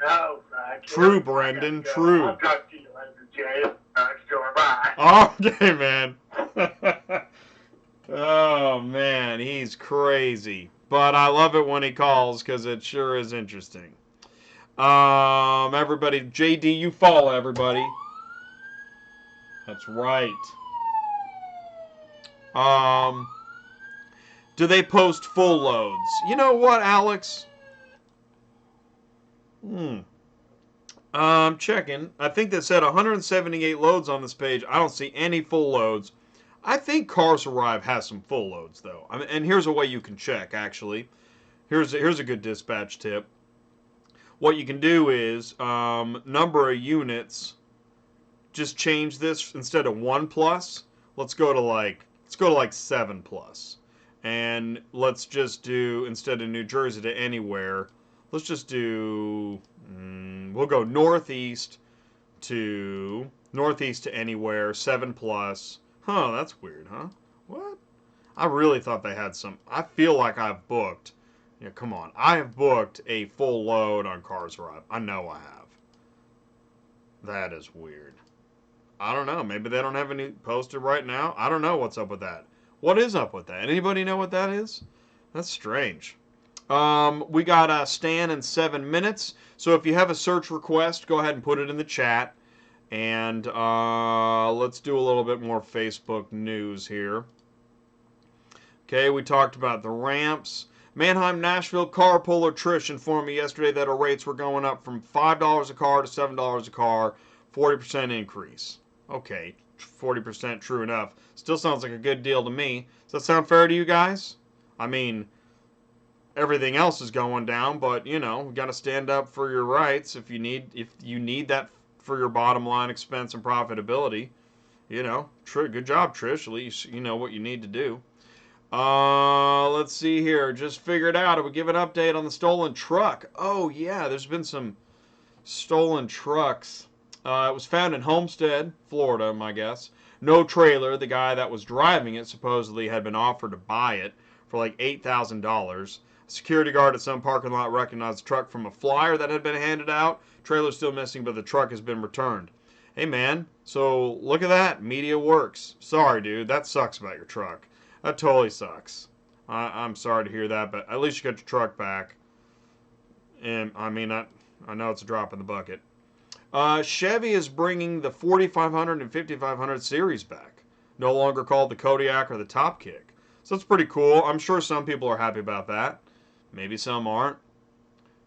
S3: No,
S1: true, Brendan. True.
S3: I'll talk to you later, Jay. Store, bye.
S1: Okay, man. Oh, man, he's crazy. But I love it when he calls because it sure is interesting. Everybody, JD, you follow everybody. That's right. Do they post full loads? You know what, Alex? I'm checking. I think that said 178 loads on this page. I don't see any full loads. I think Cars Arrive has some full loads, though. I mean, and here's a way you can check, actually. Here's a good dispatch tip. What you can do is number of units. Just change this instead of 1 plus. Let's go to like 7 plus, and let's just do, instead of New Jersey to anywhere, let's just do. We'll go northeast to anywhere, 7 plus. Huh, that's weird, huh? What? I really thought they had some. I feel like I've booked. Yeah, come on. I have booked a full load on Cars Arrive. I know I have. That is weird. I don't know. Maybe they don't have any posted right now. I don't know what's up with that. What is up with that? Anybody know what that is? That's strange. We got Stan in 7 minutes. So if you have a search request, go ahead and put it in the chat. And let's do a little bit more Facebook news here. Okay, we talked about the ramps. Manheim, Nashville carpooler Trish informed me yesterday that our rates were going up from $5 a car to $7 a car, 40% increase. Okay, 40% true enough. Still sounds like a good deal to me. Does that sound fair to you guys? I mean, everything else is going down, but you know, we got to stand up for your rights if you need that for your bottom line expense and profitability. You know, good job, Trish. At least you know what you need to do. Let's see here. Just figured out. I would give an update on the stolen truck. Oh yeah, there's been some stolen trucks. It was found in Homestead, Florida, my guess. No trailer. The guy that was driving it supposedly had been offered to buy it for like $8,000. A security guard at some parking lot recognized the truck from a flyer that had been handed out. Trailer's still missing, but the truck has been returned. Hey man, so look at that. Media works. Sorry, dude. That sucks about your truck. That totally sucks. I'm sorry to hear that, but at least you got your truck back. And I mean, I know it's a drop in the bucket. Chevy is bringing the 4500 and 5500 series back. No longer called the Kodiak or the Top Kick. So that's pretty cool. I'm sure some people are happy about that. Maybe some aren't.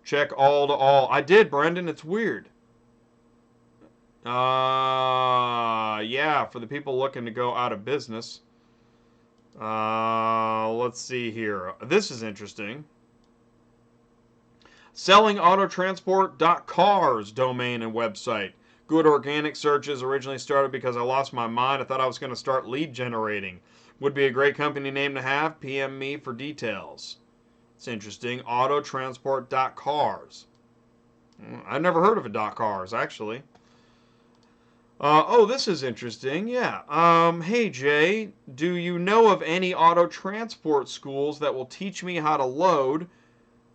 S1: Check all to all. I did, Brendan. It's weird. Yeah, for the people looking to go out of business. Let's see here. This is interesting. SellingAutoTransport.cars domain and website. Good organic searches. Originally started because I lost my mind. I thought I was going to start lead generating. Would be a great company name to have. PM me for details. It's interesting. Autotransport.cars. I've never heard of a .cars, actually. Oh, this is interesting. Yeah. Hey, Jay, do you know of any auto transport schools that will teach me how to load,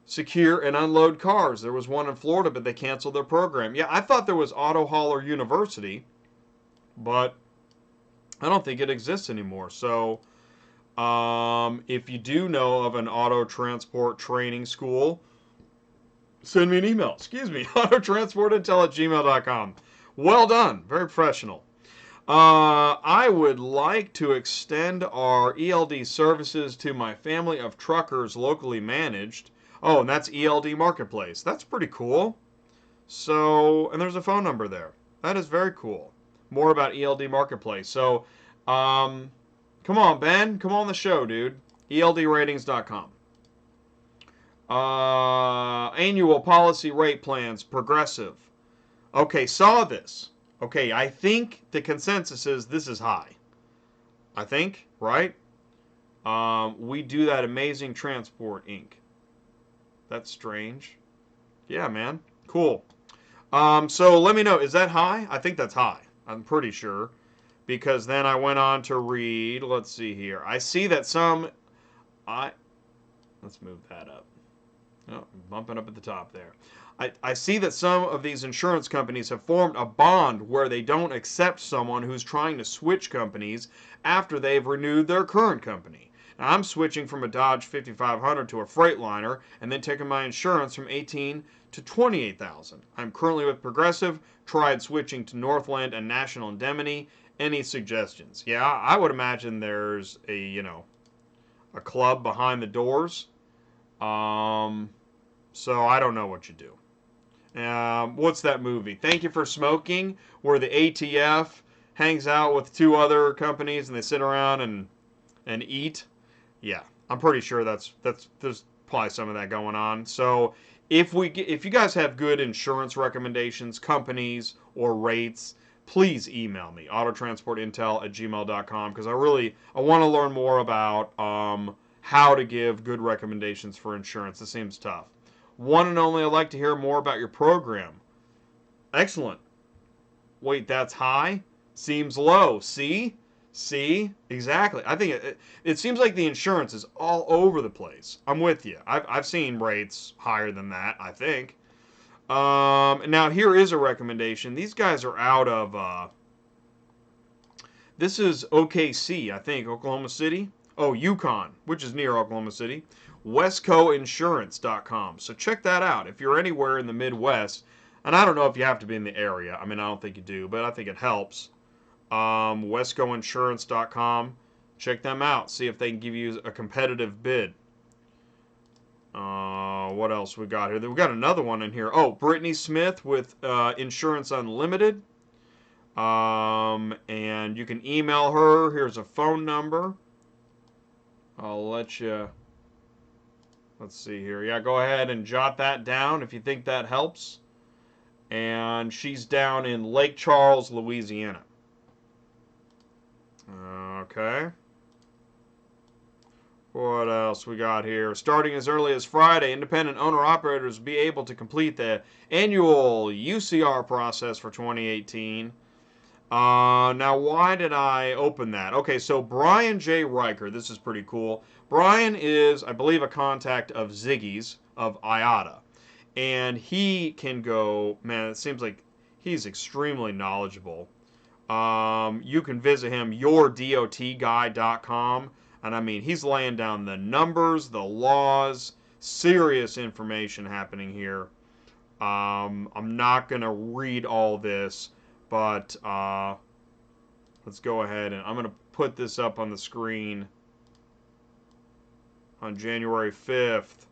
S1: secure, and unload cars? There was one in Florida, but they canceled their program. Yeah, I thought there was Auto Hauler University, but I don't think it exists anymore. So, if you do know of an auto transport training school, send me an email. Excuse me, autotransportintel@gmail.com. Well done. Very professional. I would like to extend our ELD services to my family of truckers locally managed. Oh, and that's ELD Marketplace. That's pretty cool. So, and there's a phone number there. That is very cool. More about ELD Marketplace. So, come on, Ben. Come on the show, dude. ELDratings.com. Annual policy rate plans, Progressive. Okay, saw this. Okay, I think the consensus is this is high. I think, right? We do that amazing transport, Inc. That's strange. Yeah, man. Cool. So let me know. Is that high? I think that's high. I'm pretty sure. Because then I went on to read. Let's see here. I see that some... Let's move that up. Oh, bumping up at the top there. I see that some of these insurance companies have formed a bond where they don't accept someone who's trying to switch companies after they've renewed their current company. Now, I'm switching from a Dodge 5500 to a Freightliner and then taking my insurance from $18,000 to $28,000. I'm currently with Progressive, tried switching to Northland and National Indemnity. Any suggestions? Yeah, I would imagine there's a club behind the doors. So I don't know what you do. What's that movie? Thank You for Smoking, where the ATF hangs out with two other companies and they sit around and eat. Yeah, I'm pretty sure that's there's probably some of that going on. So if you guys have good insurance recommendations, companies or rates, please email me autotransportintel@gmail.com because I want to learn more about how to give good recommendations for insurance. This seems tough. One and only, I'd like to hear more about your program. Excellent. Wait, that's high? Seems low. See? See? Exactly. I think it seems like the insurance is all over the place. I'm with you. I've seen rates higher than that, I think. Now, here is a recommendation. These guys are out of, this is OKC, I think, Oklahoma City. Oh, Yukon, which is near Oklahoma City. WestcoInsurance.com. So check that out. If you're anywhere in the Midwest, and I don't know if you have to be in the area. I mean, I don't think you do, but I think it helps. WestcoInsurance.com. Check them out. See if they can give you a competitive bid. What else we got here? We got another one in here. Oh, Brittany Smith with Insurance Unlimited. And you can email her. Here's a phone number. I'll let you. Let's see here. Yeah, go ahead and jot that down if you think that helps. And she's down in Lake Charles, Louisiana. Okay. What else we got here? Starting as early as Friday, independent owner-operators will be able to complete the annual UCR process for 2018. Now, why did I open that? Okay, so Brian J. Riker, this is pretty cool. Brian is, I believe, a contact of Ziggy's, of IATA. And he can go, man, it seems like he's extremely knowledgeable. You can visit him, yourdotguy.com. And I mean, he's laying down the numbers, the laws, serious information happening here. I'm not going to read all this, but let's go ahead and I'm going to put this up on the screen. On January 5th,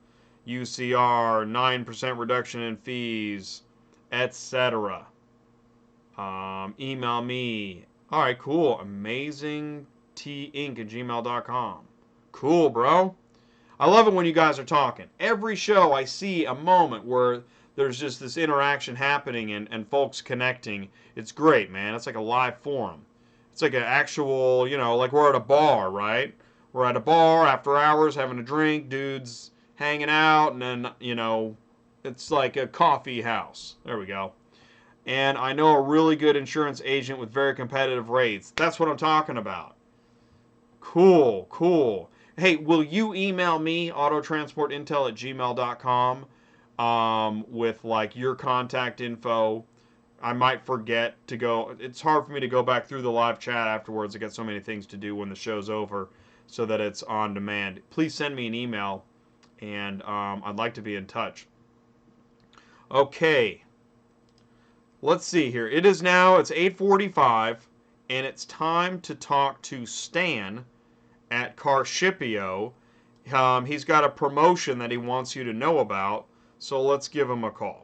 S1: UCR, 9% reduction in fees, etc. Email me. All right, cool. AmazingTinc@gmail.com. Cool, bro. I love it when you guys are talking. Every show I see a moment where there's just this interaction happening and folks connecting. It's great, man. It's like a live forum. It's like an actual, like we're at a bar, right? We're at a bar after hours having a drink, dudes hanging out, and then, it's like a coffee house. There we go. And I know a really good insurance agent with very competitive rates. That's what I'm talking about. Cool, cool. Hey, will you email me, autotransportintel@gmail.com, with like your contact info? I might forget to go. It's hard for me to go back through the live chat afterwards. I got so many things to do when the show's over so that it's on demand. Please send me an email, and I'd like to be in touch. Okay. Let's see here. It's 8:45, and it's time to talk to Stan at CarShipIO. He's got a promotion that he wants you to know about, so let's give him a call.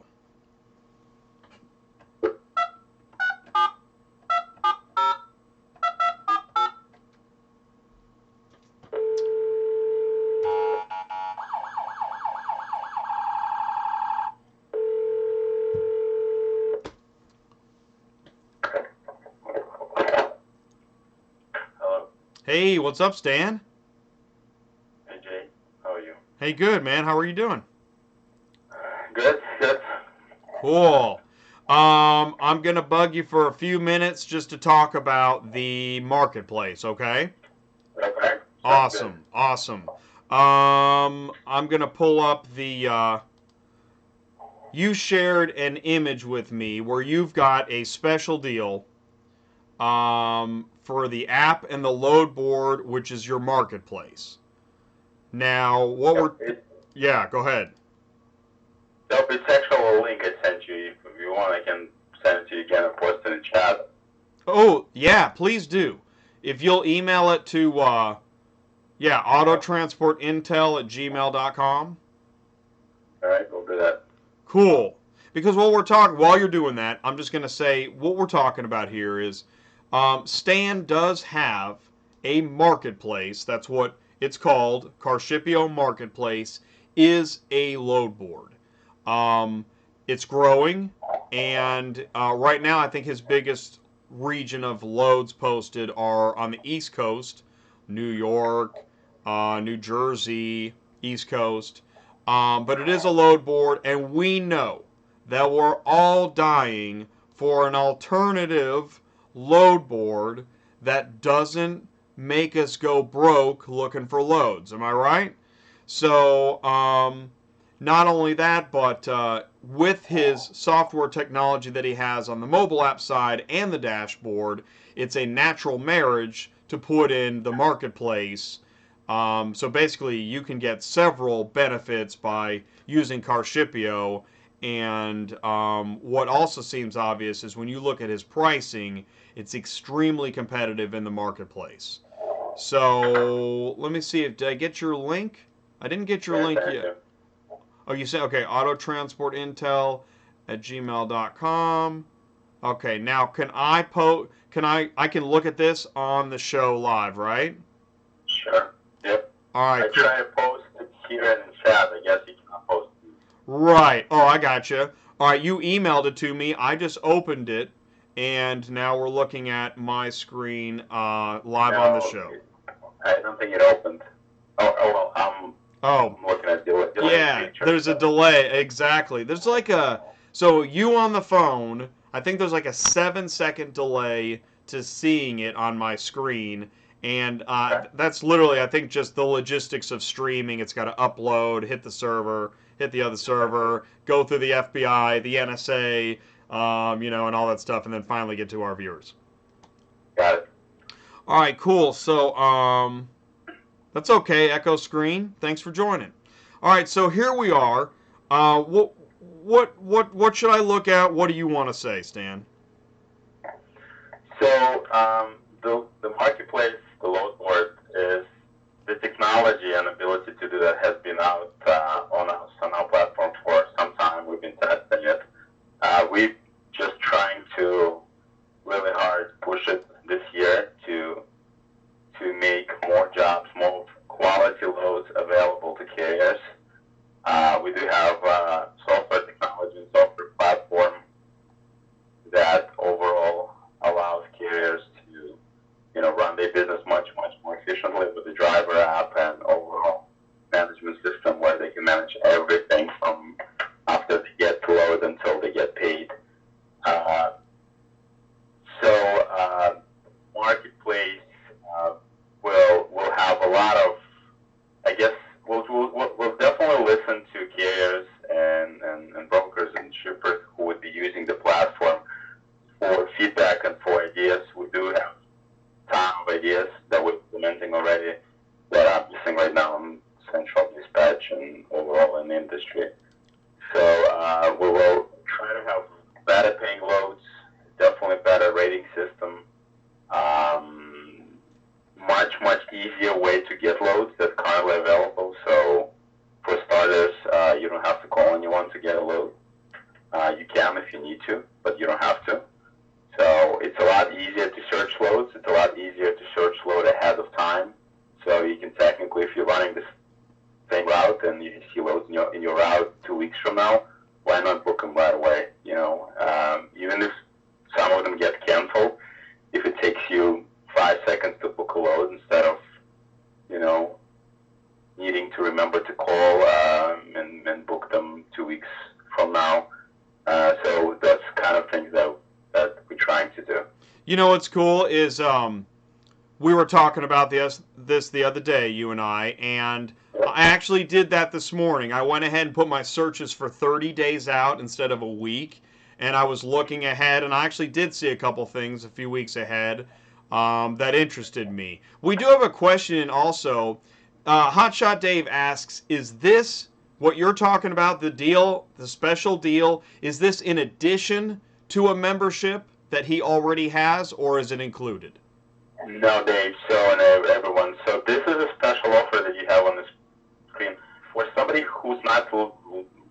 S1: Hey, what's up, Stan?
S2: Hey, Jay. How are you?
S1: Hey, good, man. How are you doing?
S2: Good, good.
S1: Cool. I'm going to bug you for a few minutes just to talk about the marketplace, okay?
S2: Okay.
S1: Awesome, awesome. I'm going to pull up the... you shared an image with me where you've got a special deal for the app and the load board, which is your marketplace. Now, yeah, go ahead.
S2: It's actually a link I sent you. If you want, I can send it to you again and post it in chat.
S1: Oh, yeah, please do. If you'll email it to, autotransportintel@gmail.com.
S2: All right, we'll do that.
S1: Cool. because what we're talking, while you're doing that, I'm just going to say what we're talking about here is Stan does have a marketplace. That's what it's called. CarShipIO Marketplace is a load board. It's growing, and right now I think his biggest region of loads posted are on the East Coast, New York, New Jersey, East Coast. But it is a load board, and we know that we're all dying for an alternative load board that doesn't make us go broke looking for loads. Am I right? So, not only that, but with his software technology that he has on the mobile app side and the dashboard, it's a natural marriage to put in the marketplace. So basically, you can get several benefits by using CarShipIO. And what also seems obvious is when you look at his pricing, it's extremely competitive in the marketplace. So let me see if did I get your link? I didn't get your link yet. Oh, you said okay. Autotransportintel@gmail.com. Okay, now can I I can look at this on the show live, right?
S2: Sure. Yep.
S1: All right.
S2: I try to post it here in the chat. I guess you cannot post it.
S1: Right. Oh, I gotcha. All right, you emailed it to me. I just opened it, and now we're looking at my screen live on the show.
S2: I don't think it opened. Well, I'm looking at delay.
S1: Yeah, there's a delay. Exactly. There's like so you on the phone, I think there's like a 7-second delay to seeing it on my screen. And that's literally, I think, just the logistics of streaming. It's got to upload, hit the server, hit the other server, go through the FBI, the NSA, and all that stuff, and then finally get to our viewers.
S2: Got it.
S1: All right, cool. So that's okay, Echo Screen. Thanks for joining. All right, so here we are. What should I look at? What do you want to say, Stan?
S2: So the marketplace, the load board, is the technology and ability to do that has been out on our platform for some time. We've been testing it. We're just trying to really hard push it this year to make more jobs, more quality loads available to carriers. We do have software technology and software platform that overall allows carriers to run their business much more efficiently with the driver app and overall management system where they can manage everything from after they get to load until they get paid. Marketplace will have a lot of, I guess, we'll definitely listen to carriers and brokers and shippers who would be using the platform for feedback and for ideas. We do have a ton of ideas that we're implementing already that I'm missing right now in central dispatch and overall in the industry. So we will try to have better paying loads, definitely better rating system, much easier way to get loads that's currently available. So for starters, you don't have to call anyone to get a load. You can if you need to, but you don't have to. So it's a lot easier to search loads. It's a lot easier to search load ahead of time. So you can technically, if you're running this same route and you see loads in your route 2 weeks from now, why not book them right away? Even if some of them get canceled, if it takes you 5 seconds to book a load instead of, needing to remember to call and book them 2 weeks from now. So that's kind of things that we're trying to do.
S1: You know what's cool is we were talking about this the other day, you and I actually did that this morning. I went ahead and put my searches for 30 days out instead of a week, and I was looking ahead, and I actually did see a couple things a few weeks ahead that interested me. We do have a question also. Hotshot Dave asks, is this what you're talking about, the deal, the special deal, is this in addition to a membership that he already has, or is it included?
S2: No, Dave. So, and everyone. So this is a special offer that you have on the screen for somebody who's not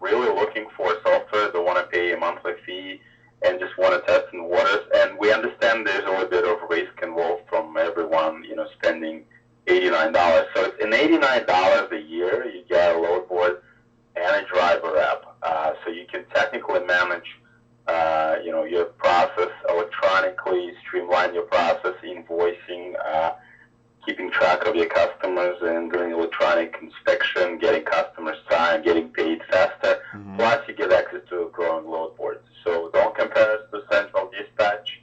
S2: really looking for software, don't want to pay a monthly fee, and just want to test in waters. And we understand there's a little bit of risk involved from everyone, spending $89. So it's in $89 a year, you get a load board and a driver app. So you can technically manage, your process electronically, streamline your process, invoicing, keeping track of your customers and doing electronic inspection, getting customers signed, getting paid faster.
S1: Mm-hmm.
S2: Plus, you get access to a growing load board. So don't compare us to Central Dispatch.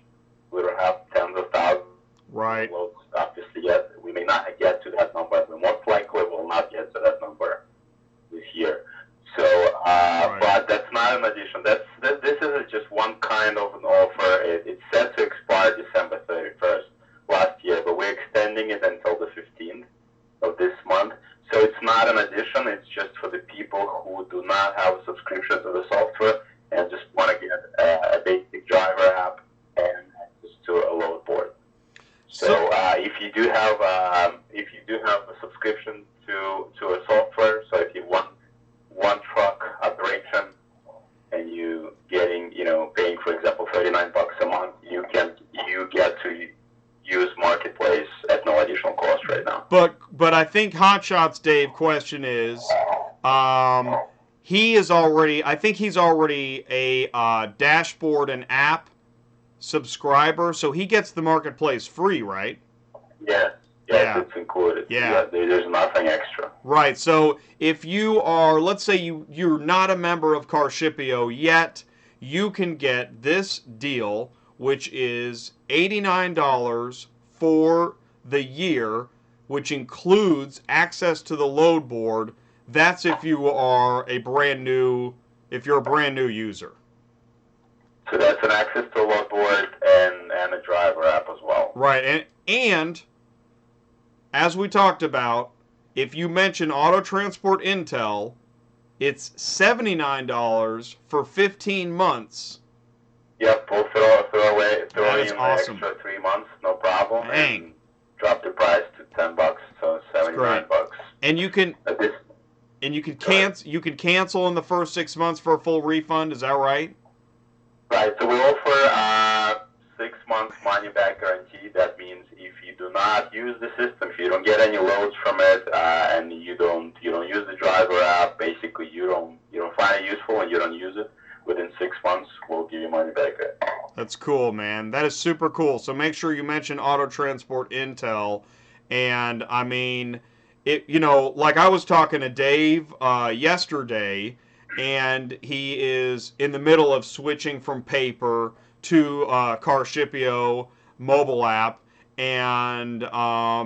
S2: We don't have tens of thousands
S1: Right.
S2: of loads, obviously, yet. We may not get to that number. We most likely will not get to that number this year. So,
S1: Right.
S2: but that's not an addition. This is just one kind of an offer. It's set to expire December 31st last year, but we're extending it until the 15th of this month. So it's not an addition. It's just for the people who do not have a subscription to the software and just want to get a basic driver app and access to a load board. So if you do have a subscription to a software, so if you want one truck operation and you getting paying, for example, $39 a month, you get to use Marketplace at no additional cost right now.
S1: But I think Hotshot's Dave question is, he's already a dashboard and app subscriber, so he gets the Marketplace free, right?
S2: Yes,
S1: Yeah.
S2: It's included.
S1: Yeah.
S2: There's nothing extra.
S1: Right. So if you are, let's say you're not a member of CarShipIO yet, you can get this deal, which is $89 for the year, which includes access to the load board. That's if you're a brand new user.
S2: So that's an access to a load board and a driver app as well.
S1: Right. And as we talked about, if you mention Auto Transport Intel, it's $79 for 15 months.
S2: Yep, we'll throw
S1: That
S2: in
S1: is
S2: the
S1: awesome.
S2: extra 3 months, no problem.
S1: Dang.
S2: And drop the price to $10, so $79.
S1: And you can cancel in the first 6 months for a full refund. Is that right?
S2: Right. So we offer 6 months money back guarantee. That means if you do not use the system, if you don't get any loads from it, and you don't use the driver app, basically you don't find it useful and you don't use it, within 6 months we'll give you money back.
S1: That's cool, man. That is super cool. So make sure you mention Auto Transport Intel. And I mean, like I was talking to Dave yesterday, and he is in the middle of switching from paper to CarShipIO mobile app, and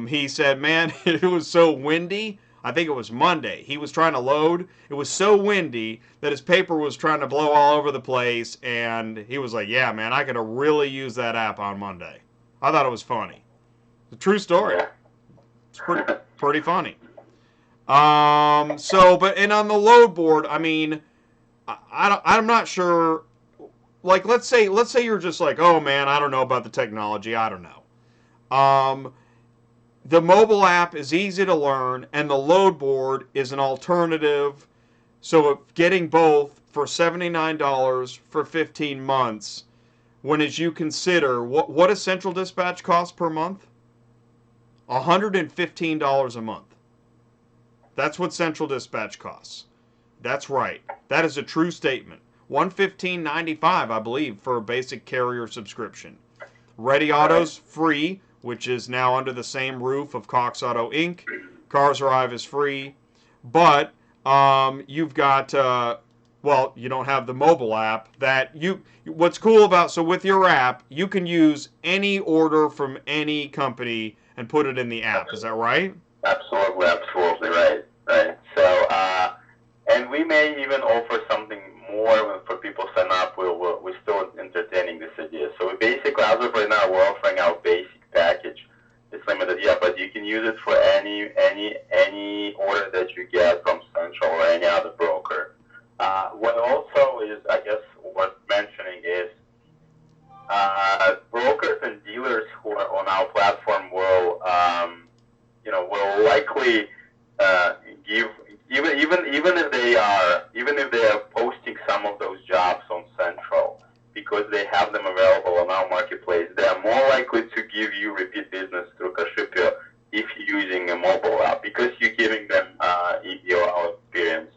S1: he said, man, it was so windy. I think it was Monday. He was trying to load. It was so windy that his paper was trying to blow all over the place, and he was like, yeah, man, I could have really used that app on Monday. I thought it was funny. It's a true story.
S2: Yeah.
S1: It's pretty funny. And on the load board, I mean, I'm not sure. Like, let's say you're just like, oh man, I don't know about the technology. I don't know. The mobile app is easy to learn, and the load board is an alternative. So if getting both for $79 for 15 months, as you consider what does Central Dispatch cost per month? $115 a month. That's what Central Dispatch costs. That's right. That is a true statement. $115.95, I believe, for a basic carrier subscription. Ready Auto's free, which is now under the same roof of Cox Auto Inc. Cars Arrive is free, but you've got you don't have the mobile app. What's cool about, so with your app, you can use any order from any company and put it in the app. Is that right?
S2: Absolutely right. So, and we may even offer something more for people sign up. We're still entertaining this idea. So we basically, as of right now, we're offering our basic package. It's limited, but you can use it for any order that you get from Central or any other broker. What also is, I guess, worth mentioning is brokers and dealers who are on our platform will likely give even if they are because they have them available on our marketplace, they're more likely to give you repeat business through CarShipIO if you're using a mobile app, because you're giving them EPOL experience,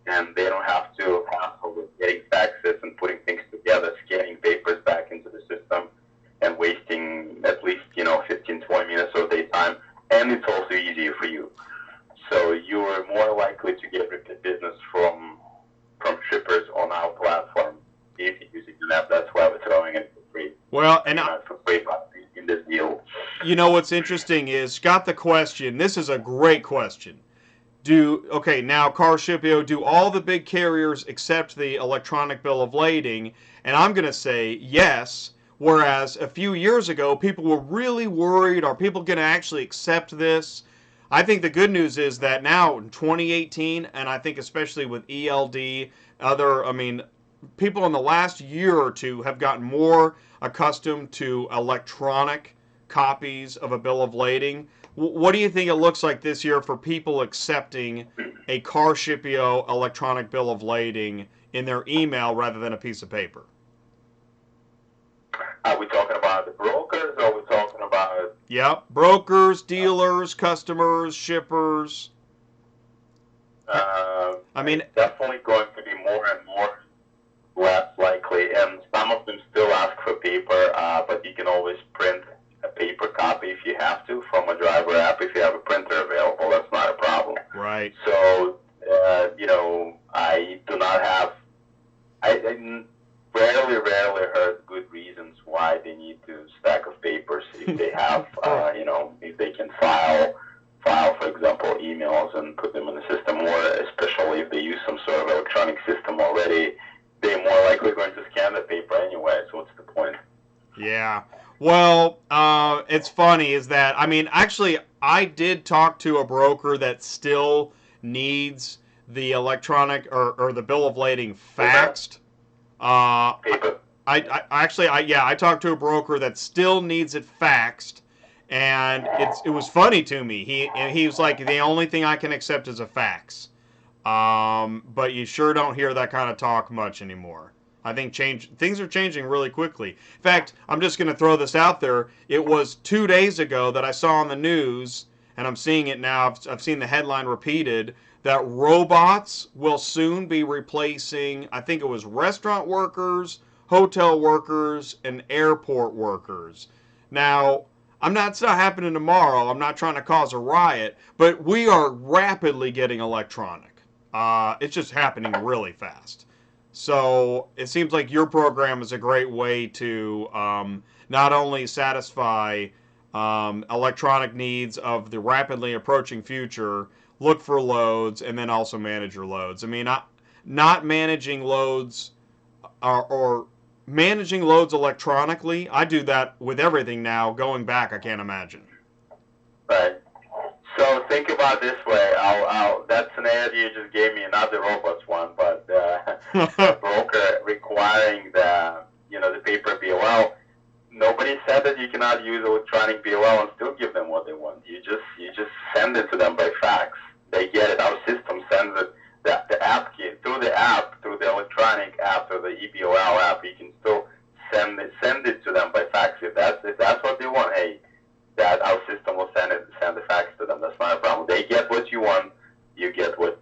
S2: and they don't have to hassle with getting faxes and putting things together, scanning papers back into the system, and wasting at least 15, 20 minutes of their time. And it's also easier for you. So you're more likely to get repeat business from shippers on our platform if you're using an app. That's why we're throwing it for free.
S1: Well, and
S2: not for free, but in this deal.
S1: What's interesting is, got the question. This is a great question. Now CarShipIO, do all the big carriers accept the electronic bill of lading? And I'm going to say yes. Whereas a few years ago, people were really worried, are people going to actually accept this? I think the good news is that now in 2018, and I think especially with ELD, people in the last year or two have gotten more accustomed to electronic copies of a bill of lading. What do you think it looks like this year for people accepting a CarShipIO electronic bill of lading in their email rather than a piece of paper?
S2: Are we talking about the brokers, or are we talking about...
S1: Yep, brokers, dealers, customers, shippers.
S2: It's definitely going to be more and more less likely, and some of them still ask for paper, but you can always print a paper copy if you have to from a driver app. If you have a printer available, that's not a problem.
S1: Right.
S2: So, I do not have... I rarely heard good reasons why they need to stack of papers if they have, if they can file, for example, emails and put them in the system, or especially if they use some sort of electronic system already, they're more likely going to scan the paper anyway, so what's the point?
S1: Yeah. Well, it's funny is that, actually, I did talk to a broker that still needs the electronic or the bill of lading faxed.
S2: Paper.
S1: I talked to a broker that still needs it faxed, and it was funny to me. He was like, the only thing I can accept is a fax. But you sure don't hear that kind of talk much anymore. I think things are changing really quickly. In fact, I'm just going to throw this out there. It was 2 days ago that I saw on the news, and I'm seeing it now. I've seen the headline repeated, that robots will soon be replacing, I think it was restaurant workers, hotel workers, and airport workers. Now, it's not happening tomorrow. I'm not trying to cause a riot, but we are rapidly getting electronic. It's just happening really fast. So it seems like your program is a great way to not only satisfy electronic needs of the rapidly approaching future, look for loads, and then also manage your loads. Not managing loads or managing loads electronically, I do that with everything now. Going back, I can't imagine.
S2: Right. So think about it this way. That scenario you just gave me, not the robots one, but the broker requiring the paper BOL. Nobody said that you cannot use electronic BOL and still give them what they want. You just send it to them by fax. They get it. Our system sends it. The app key through the electronic app, through the EPOL app. You can still send it to them by fax if that's what they want. Hey, that our system will send the fax to them. That's not a problem. They get what you want. You get what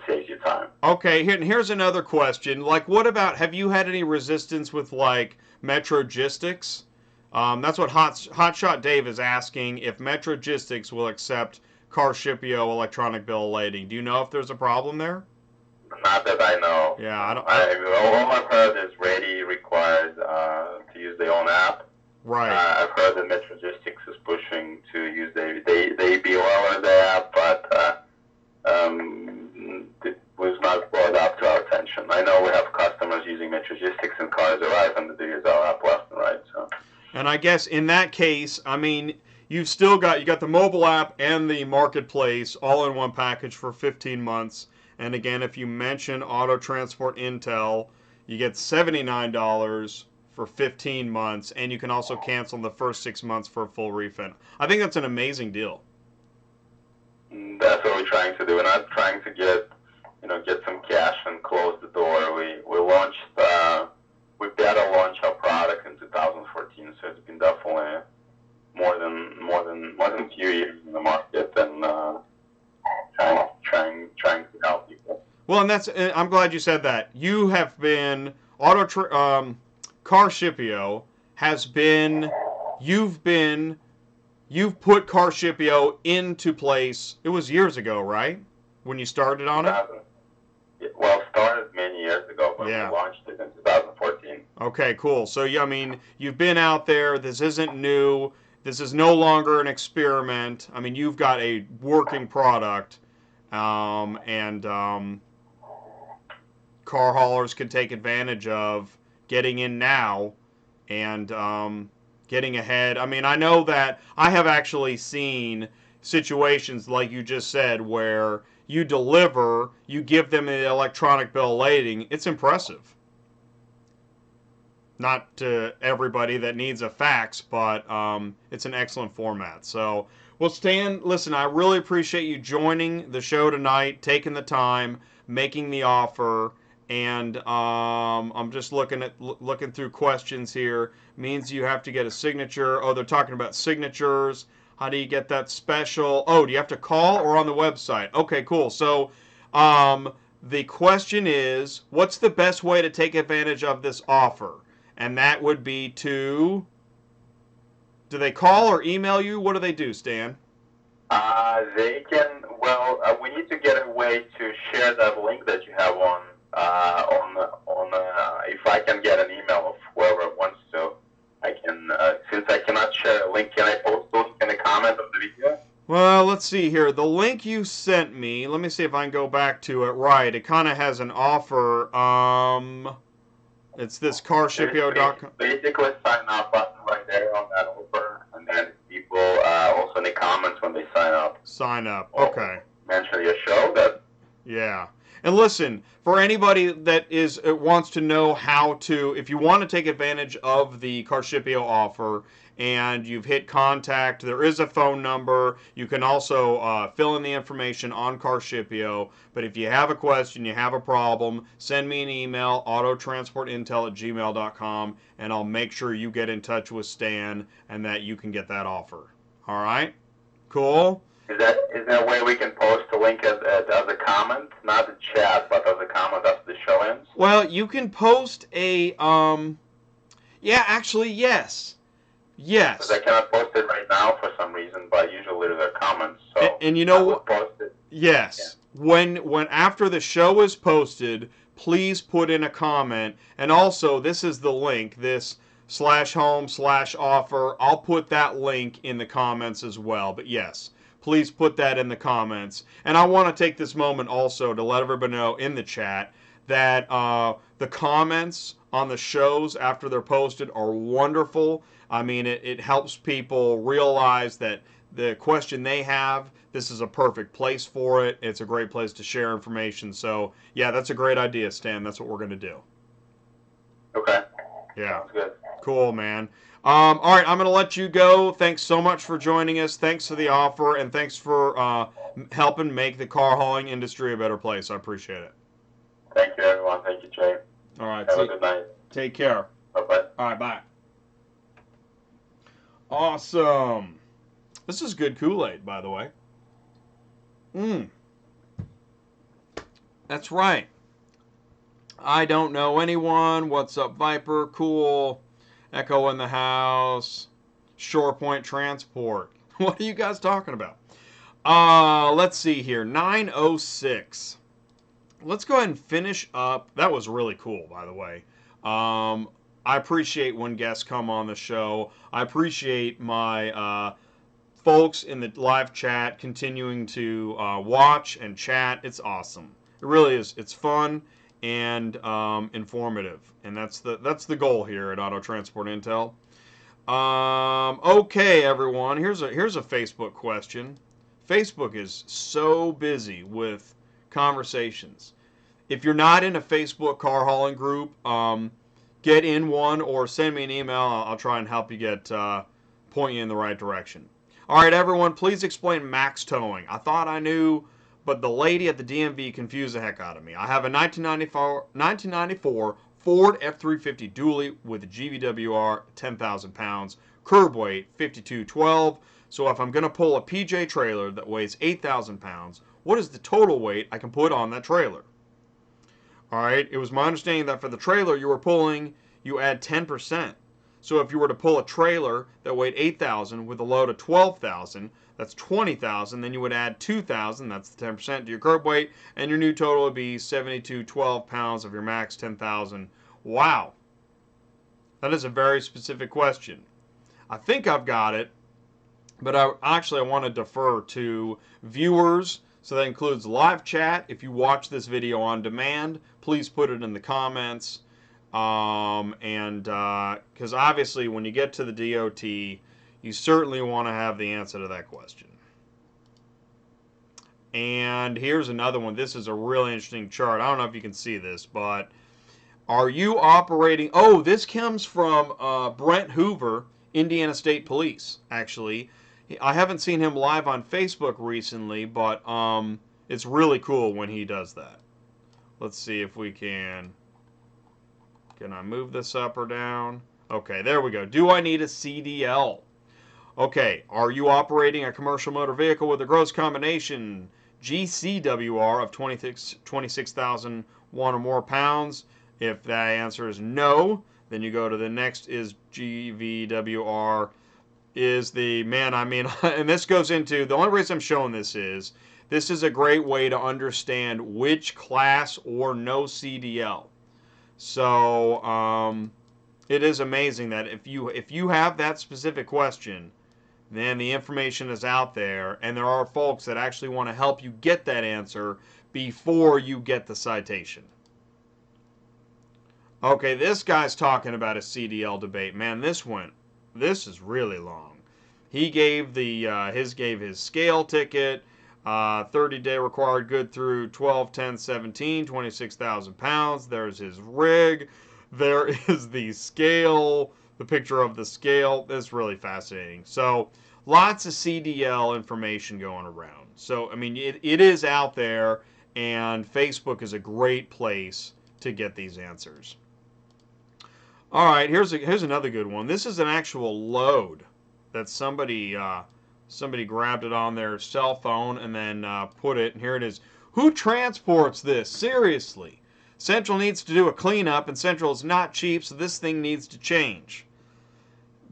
S2: saves you time.
S1: Okay, here's another question. Like, what about, have you had any resistance with like Metrogistics? That's what Hotshot Dave is asking, if Metrogistics will accept CarShipIO electronic bill of lading. Do you know if there's a problem there?
S2: Not that I know.
S1: Yeah,
S2: all I've heard is Ready requires to use their own app.
S1: Right.
S2: I've heard that Metrogistics is pushing to use the BOL in their app, but it was not brought up to our attention. I know we have customers using Metrogistics and cars arrive and they use our app left and right. So.
S1: And I guess in that case, you've still got the mobile app and the marketplace all in one package for 15 months. And again, if you mention Auto Transport Intel, you get $79 for 15 months, and you can also cancel the first 6 months for a full refund. I think that's an amazing deal.
S2: That's what we're trying to do. We're not trying to get some cash and close the door. We launched, we beta launched our few years in the market and trying to help people.
S1: Well, and I'm glad you said that. You have been CarShipIO has been you've put CarShipIO into place. It was years ago, right? When you started on it?
S2: Well, started many years ago, but we launched it in 2014.
S1: Okay, cool. So, yeah, I mean, you've been out there. This isn't new. This is no longer an experiment. I mean, you've got a working product, and car haulers can take advantage of getting in now and getting ahead. I mean, I know that I have actually seen situations like you just said where you deliver, you give them an electronic bill of lading. It's impressive. Not to everybody that needs a fax, but it's an excellent format. So, well, Stan, listen, I really appreciate you joining the show tonight, taking the time, making the offer, and I'm just looking through questions here. Means you have to get a signature. Oh, they're talking about signatures. How do you get that special? Oh, do you have to call or on the website? Okay, cool. So, the question is, what's the best way to take advantage of this offer? And that would be do they call or email you? What do they do, Stan?
S2: They can, we need to get a way to share that link that you have if I can get an email of whoever wants to, I can, since I cannot share a link, can I post the link in the comment of the video?
S1: Well, let's see here. The link you sent me, let me see if I can go back to it right. It kind of has an offer. It's this CarShipIO.com.
S2: Basically, sign up button right there on that offer, and then people also in the comments when they sign up.
S1: Sign up. Okay.
S2: Mention your show. That.
S1: Yeah. And listen, for anybody that wants to know how to, if you want to take advantage of the CarShipIO offer and you've hit contact, there is a phone number. You can also fill in the information on CarShipIO. But if you have a question, you have a problem, send me an email, autotransportintel@gmail.com, and I'll make sure you get in touch with Stan and that you can get that offer. All right? Cool?
S2: Is there a way we can post a link as a comment, not a chat, but as a comment after the show ends?
S1: Well, you can post a yeah, actually, yes. Yes.
S2: Because I cannot post it right now for some reason, but usually there are comments. So
S1: and you know what?
S2: Post it.
S1: Yes. Yeah. When after the show is posted, please put in a comment. And also, this is the link, this /home/offer. I'll put that link in the comments as well. But yes, please put that in the comments. And I want to take this moment also to let everybody know in the chat that the comments on the shows after they're posted are wonderful. I mean, it helps people realize that the question they have, this is a perfect place for it. It's a great place to share information. So, yeah, that's a great idea, Stan. That's what we're going to do.
S2: Okay.
S1: Yeah.
S2: Sounds good.
S1: Cool, man. All right, I'm going to let you go. Thanks so much for joining us. Thanks for the offer, and thanks for helping make the car hauling industry a better place. I appreciate it.
S2: Thank you, everyone. Thank you, Jay.
S1: All right.
S2: Have a good night.
S1: Take care.
S2: Bye-bye.
S1: All right, bye. Awesome. This is good Kool-Aid, by the way. That's right. I don't know anyone. What's up, Viper? Cool. Echo in the house. Shore Point Transport. What are you guys talking about? Let's see here. 9:06. Let's go ahead and finish up. That was really cool, by the way. I appreciate when guests come on the show. I appreciate my folks in the live chat continuing to watch and chat. It's awesome. It really is. It's fun and informative, and that's the goal here at Auto Transport Intel. Okay, everyone. Here's a Facebook question. Facebook is so busy with conversations. If you're not in a Facebook car hauling group, get in one or send me an email. I'll try and help you point you in the right direction. All right, everyone, please explain max towing. I thought I knew, but the lady at the DMV confused the heck out of me. I have a 1994 Ford F-350 dually with a GVWR 10,000 pounds, curb weight 5212. So if I'm going to pull a PJ trailer that weighs 8,000 pounds, what is the total weight I can put on that trailer? All right, it was my understanding that for the trailer you add 10%. So if you were to pull a trailer that weighed 8,000 with a load of 12,000, that's 20,000. Then you would add 2,000, that's the 10% to your curb weight, and your new total would be 7,212 pounds of your max 10,000. Wow, that is a very specific question. I think I've got it, but I want to defer to viewers. So that includes live chat. If you watch this video on demand, please put it in the comments. Because obviously when you get to the DOT, you certainly want to have the answer to that question. And here's another one. This is a really interesting chart. I don't know if you can see this, but are you operating... Oh, this comes from Brent Hoover, Indiana State Police, actually. I haven't seen him live on Facebook recently, but it's really cool when he does that. Let's see if we can... Can I move this up or down? Okay, there we go. Do I need a CDL? Okay, are you operating a commercial motor vehicle with a gross combination GCWR of 26,001 or more pounds? If that answer is no, then you go to the next is GVWR is the, man, I mean, and this goes into, the only reason I'm showing this is a great way to understand which class or no CDL. So it is amazing that if you have that specific question, then the information is out there, and there are folks that actually want to help you get that answer before you get the citation. Okay, this guy's talking about a CDL debate. Man, this is really long. He gave his scale ticket, 30-day required good through 12/10/17, 26,000 pounds. There's his rig. There is the scale, the picture of the scale. It's really fascinating. So lots of CDL information going around. So, I mean, it is out there, and Facebook is a great place to get these answers. All right, here's another good one. This is an actual load that somebody grabbed it on their cell phone and then put it, and here it is. Who transports this? Seriously. Central needs to do a cleanup, and Central is not cheap, so this thing needs to change.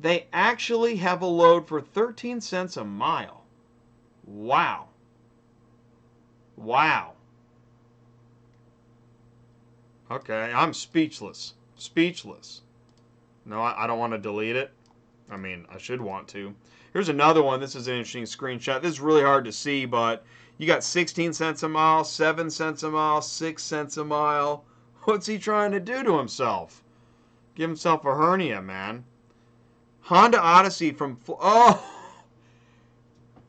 S1: They actually have a load for 13 cents a mile. Wow. Wow. Okay, I'm speechless. Speechless. No, I don't want to delete it. I mean, I should want to. Here's another one. This is an interesting screenshot. This is really hard to see, but you got 16 cents a mile, 7 cents a mile, 6 cents a mile. What's he trying to do to himself? Give himself a hernia, man. Honda Odyssey from... Oh!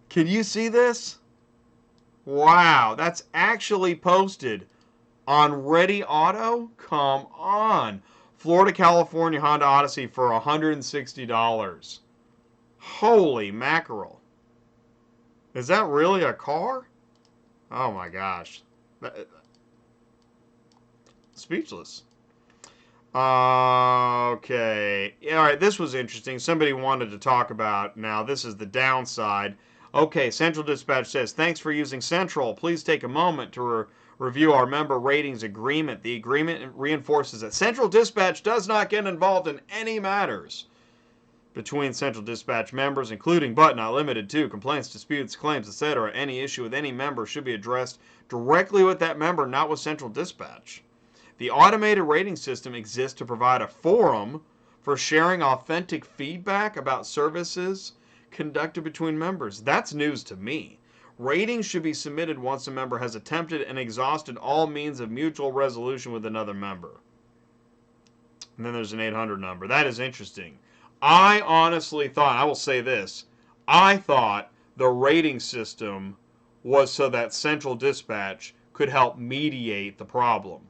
S1: Can you see this? Wow, that's actually posted on Ready Auto? Come on. Florida, California Honda Odyssey for $160. Holy mackerel. Is that really a car? Oh my gosh. Speechless. Okay. All right, this was interesting. Somebody wanted to talk about, now this is the downside. Okay, Central Dispatch says, thanks for using Central. Please take a moment to review our member ratings agreement. The agreement reinforces that Central Dispatch does not get involved in any matters between Central Dispatch members, including but not limited to complaints, disputes, claims, etc. Any issue with any member should be addressed directly with that member, not with Central Dispatch. The automated rating system exists to provide a forum for sharing authentic feedback about services conducted between members. That's news to me. Ratings should be submitted once a member has attempted and exhausted all means of mutual resolution with another member. And then there's an 800 number. That is interesting. I honestly thought, I will say this, I thought the rating system was so that Central Dispatch could help mediate the problem.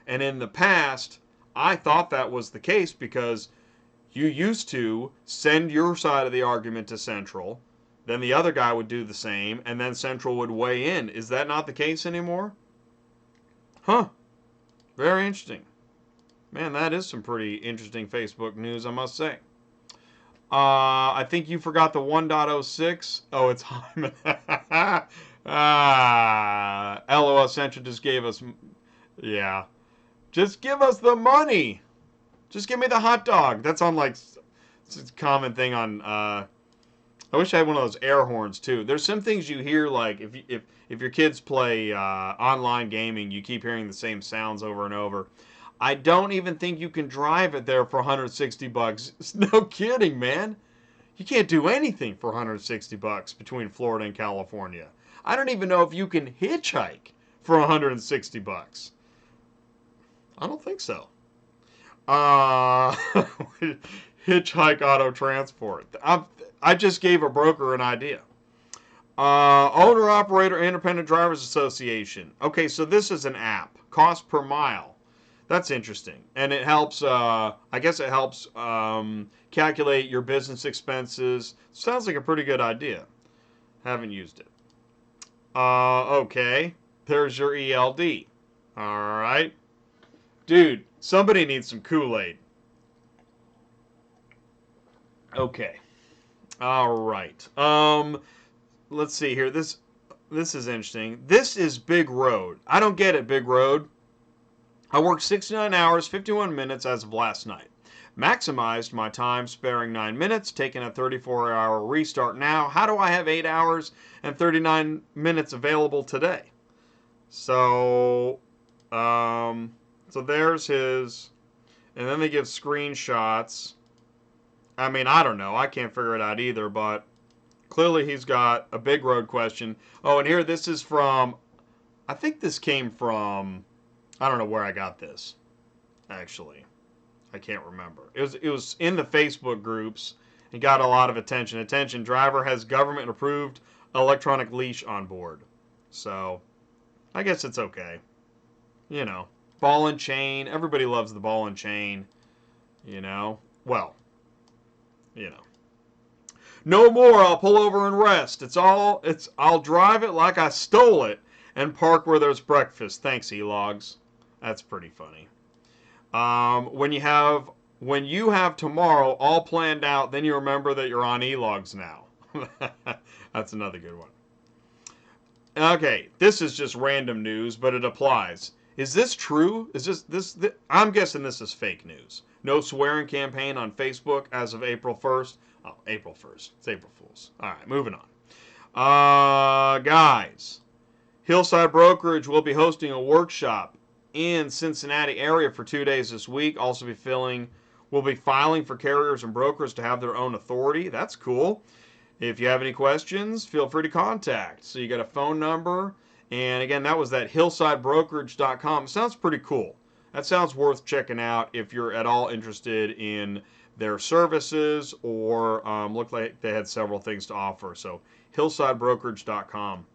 S1: And in the past, I thought that was the case because you used to send your side of the argument to Central, then the other guy would do the same, and then Central would weigh in. Is that not the case anymore? Huh. Very interesting. Man, that is some pretty interesting Facebook news, I must say. I think you forgot the 1.06. Oh, it's Hyman. LOL Central just gave us. Yeah. Just give us the money. Just give me the hot dog. That's on like. It's a common thing on. I wish I had one of those air horns too. There's some things you hear like if your kids play online gaming, you keep hearing the same sounds over and over. I don't even think you can drive it there for 160 bucks. It's no kidding, man. You can't do anything for 160 bucks between Florida and California. I don't even know if you can hitchhike for 160 bucks. I don't think so. Uh, hitchhike auto transport. I just gave a broker an idea. Owner Operator Independent Drivers Association. Okay, so this is an app. Cost per mile. That's interesting. And it helps, I guess it helps calculate your business expenses. Sounds like a pretty good idea. Haven't used it. Okay. There's your ELD. All right. Dude, somebody needs some Kool-Aid. Okay. All right. Let's see here. This is interesting. This is Big Road. I don't get it, Big Road. I worked 69 hours, 51 minutes as of last night. Maximized my time, sparing 9 minutes, taking a 34-hour restart now. How do I have 8 hours and 39 minutes available today? So, so there's his, and then they give screenshots. I mean, I don't know. I can't figure it out either, but clearly he's got a Big Road question. Oh, and here, this is from, I think this came from, I don't know where I got this, actually. I can't remember. It was in the Facebook groups and got a lot of attention. Attention, driver has government-approved electronic leash on board. So, I guess it's okay. You know, ball and chain. Everybody loves the ball and chain. You know, well, you know. No more, I'll pull over and rest. I'll drive it like I stole it and park where there's breakfast. Thanks, E-Logs. That's pretty funny. When you have tomorrow all planned out, then you remember that you're on E-Logs now. That's another good one. Okay, this is just random news, but it applies. Is this true? Is this I'm guessing this is fake news. No swearing campaign on Facebook as of April 1st. Oh, April 1st. It's April Fool's. All right, moving on. Guys, Hillside Brokerage will be hosting a workshop in Cincinnati area for 2 days this week. Also will be filing for carriers and brokers to have their own authority. That's cool. If you have any questions, feel free to contact. So you got a phone number, and again, that was that hillsidebrokerage.com. It sounds pretty cool. That sounds worth checking out if you're at all interested in their services or looked like they had several things to offer. So hillsidebrokerage.com.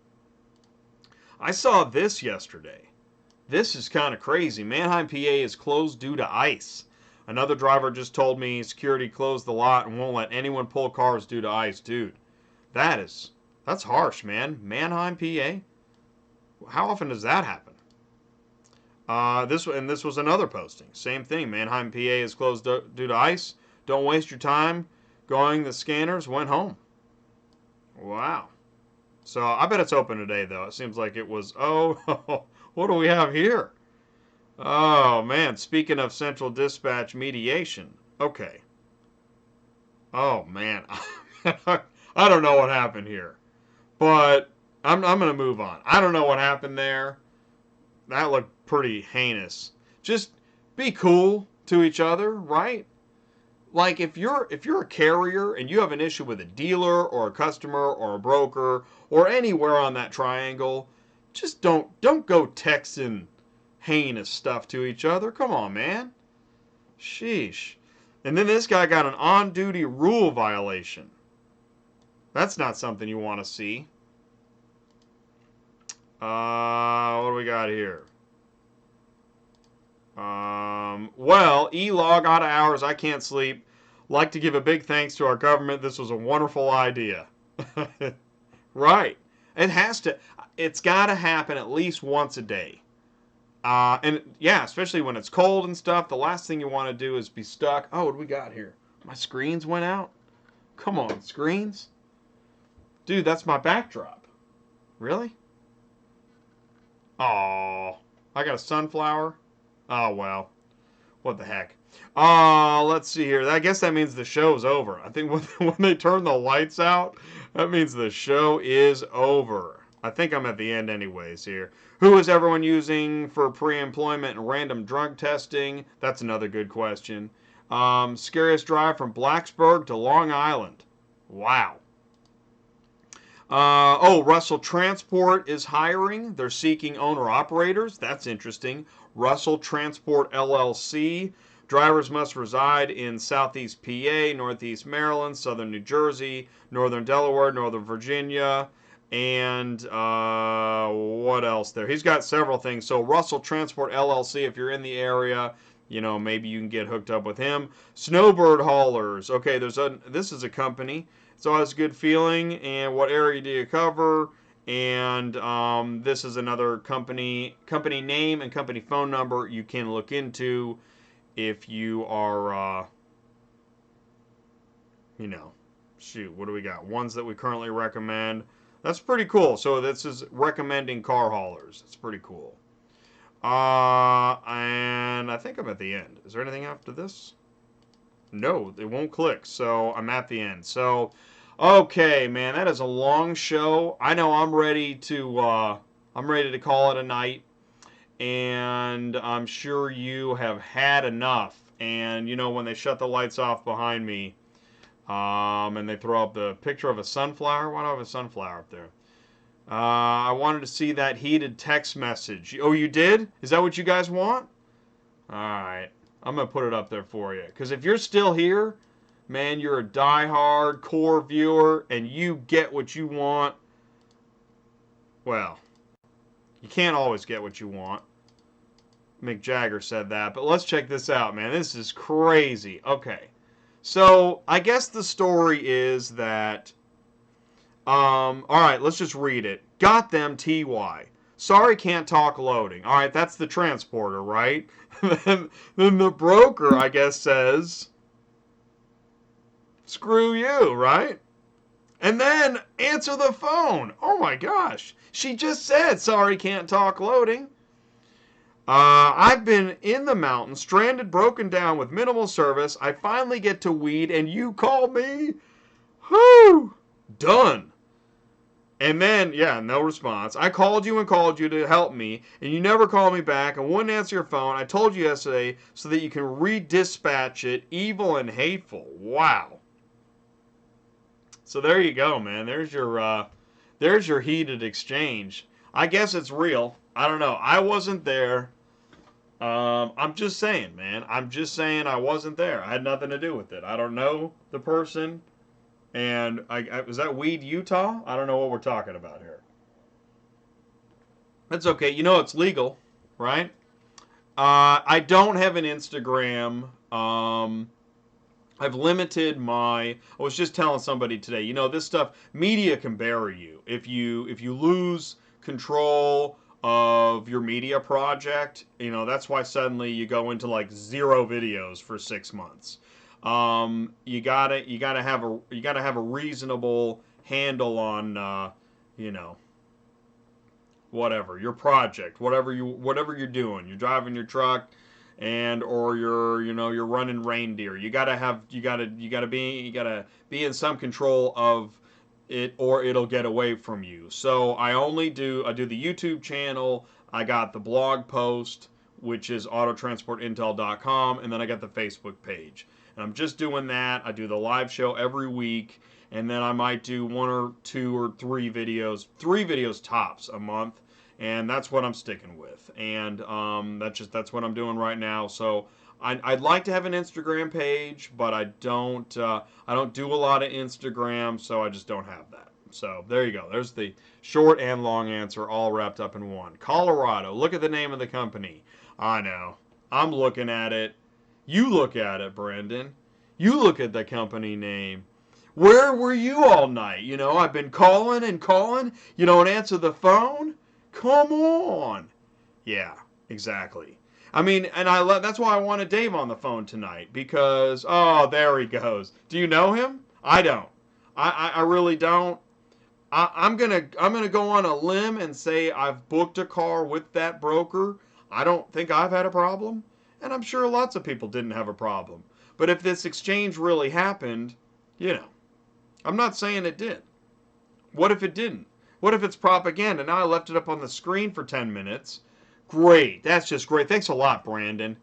S1: I saw this yesterday. This is kind of crazy. Manheim, PA is closed due to ice. Another driver just told me security closed the lot and won't let anyone pull cars due to ice. Dude, that's harsh, man. Manheim, PA? How often does that happen? This was another posting. Same thing. Manheim, PA is closed due to ice. Don't waste your time going. The scanners went home. Wow. So I bet it's open today, though. It seems like it was. Oh, what do we have here? Oh, man. Speaking of central dispatch mediation. Okay. Oh, man. I don't know what happened here. But I'm going to move on. I don't know what happened there. That looked pretty heinous. Just be cool to each other, right? Like if you're a carrier and you have an issue with a dealer or a customer or a broker or anywhere on that triangle, just don't go texting heinous stuff to each other. Come on, man. Sheesh. And then this guy got an on-duty rule violation. That's not something you want to see. What do we got here? Well, E-Log out of hours, I can't sleep. Like to give a big thanks to our government. This was a wonderful idea. Right. It's got to happen at least once a day. And yeah, especially when it's cold and stuff, the last thing you want to do is be stuck. Oh, what do we got here? My screens went out? Come on, screens. Dude, that's my backdrop. Really? Oh, I got a sunflower. Oh, well. What the heck? Let's see here. I guess that means the show's over. I think when they turn the lights out, that means the show is over. I think I'm at the end anyways here. Who is everyone using for pre-employment and random drug testing? That's another good question. Scariest drive from Blacksburg to Long Island. Wow. Russell Transport is hiring. They're seeking owner-operators. That's interesting. Russell Transport LLC. Drivers must reside in Southeast PA, Northeast Maryland, Southern New Jersey, Northern Delaware, Northern Virginia, and what else there? He's got several things. So Russell Transport LLC, if you're in the area, maybe you can get hooked up with him. Snowbird Haulers. Okay, this is a company. It's always a good feeling. And what area do you cover? And this is another company name and company phone number you can look into if you are, shoot, what do we got? Ones that we currently recommend. That's pretty cool. So this is recommending car haulers. It's pretty cool. And I think I'm at the end. Is there anything after this? No, it won't click. So I'm at the end. So, okay, man, that is a long show. I know I'm ready to call it a night. And I'm sure you have had enough. And, when they shut the lights off behind me, and they throw up the picture of a sunflower. Why do I have a sunflower up there? I wanted to see that heated text message. Oh, you did? Is that what you guys want? Alright. I'm going to put it up there for you. Because if you're still here, man, you're a die-hard core viewer, and you get what you want. Well, you can't always get what you want. Mick Jagger said that. But let's check this out, man. This is crazy. Okay. So, I guess the story is that, alright, let's just read it. Got them, TY. Sorry, can't talk loading. Alright, that's the transporter, right? then the broker, I guess, says, screw you, right? And then, answer the phone. Oh my gosh. She just said, sorry, can't talk loading. I've been in the mountains, stranded, broken down with minimal service. I finally get to weed, and you call me? Whew! Done. And then, yeah, no response. I called you and called you to help me, and you never called me back and wouldn't answer your phone. I told you yesterday so that you can redispatch it. Evil and hateful. Wow. So there you go, man. There's your heated exchange. I guess it's real. I don't know. I wasn't there. I'm just saying, man. I'm just saying I wasn't there. I had nothing to do with it. I don't know the person. And was that Weed, Utah? I don't know what we're talking about here. That's okay. It's legal, right? I don't have an Instagram. I've limited I was just telling somebody today, this stuff, media can bury you. If you lose control of your media project, that's why suddenly you go into like 0 videos for 6 months. You gotta have a reasonable handle on whatever your project, whatever you're doing. You're driving your truck, or you're running reindeer. You gotta be in some control of it, or it'll get away from you. So I do the YouTube channel. I got the blog post, which is autotransportintel.com, and then I got the Facebook page. And I'm just doing that. I do the live show every week, and then I might do 1 or 2 or 3 videos tops a month, and that's what I'm sticking with. And that's what I'm doing right now. So I'd like to have an Instagram page, but I don't do a lot of Instagram, so I just don't have that. So there you go. There's the short and long answer all wrapped up in one. Colorado. Look at the name of the company. I know. I'm looking at it. You look at it, Brendan. You look at the company name. Where were you all night? I've been calling and calling. You don't answer the phone? Come on. Yeah. Exactly. I mean, and that's why I wanted Dave on the phone tonight, because, oh, there he goes. Do you know him? I don't. I really don't. I'm gonna go on a limb and say I've booked a car with that broker. I don't think I've had a problem, and I'm sure lots of people didn't have a problem. But if this exchange really happened, you know, I'm not saying it did. What if it didn't? What if it's propaganda? Now I left it up on the screen for 10 minutes. Great. That's just great. Thanks a lot, Brandon.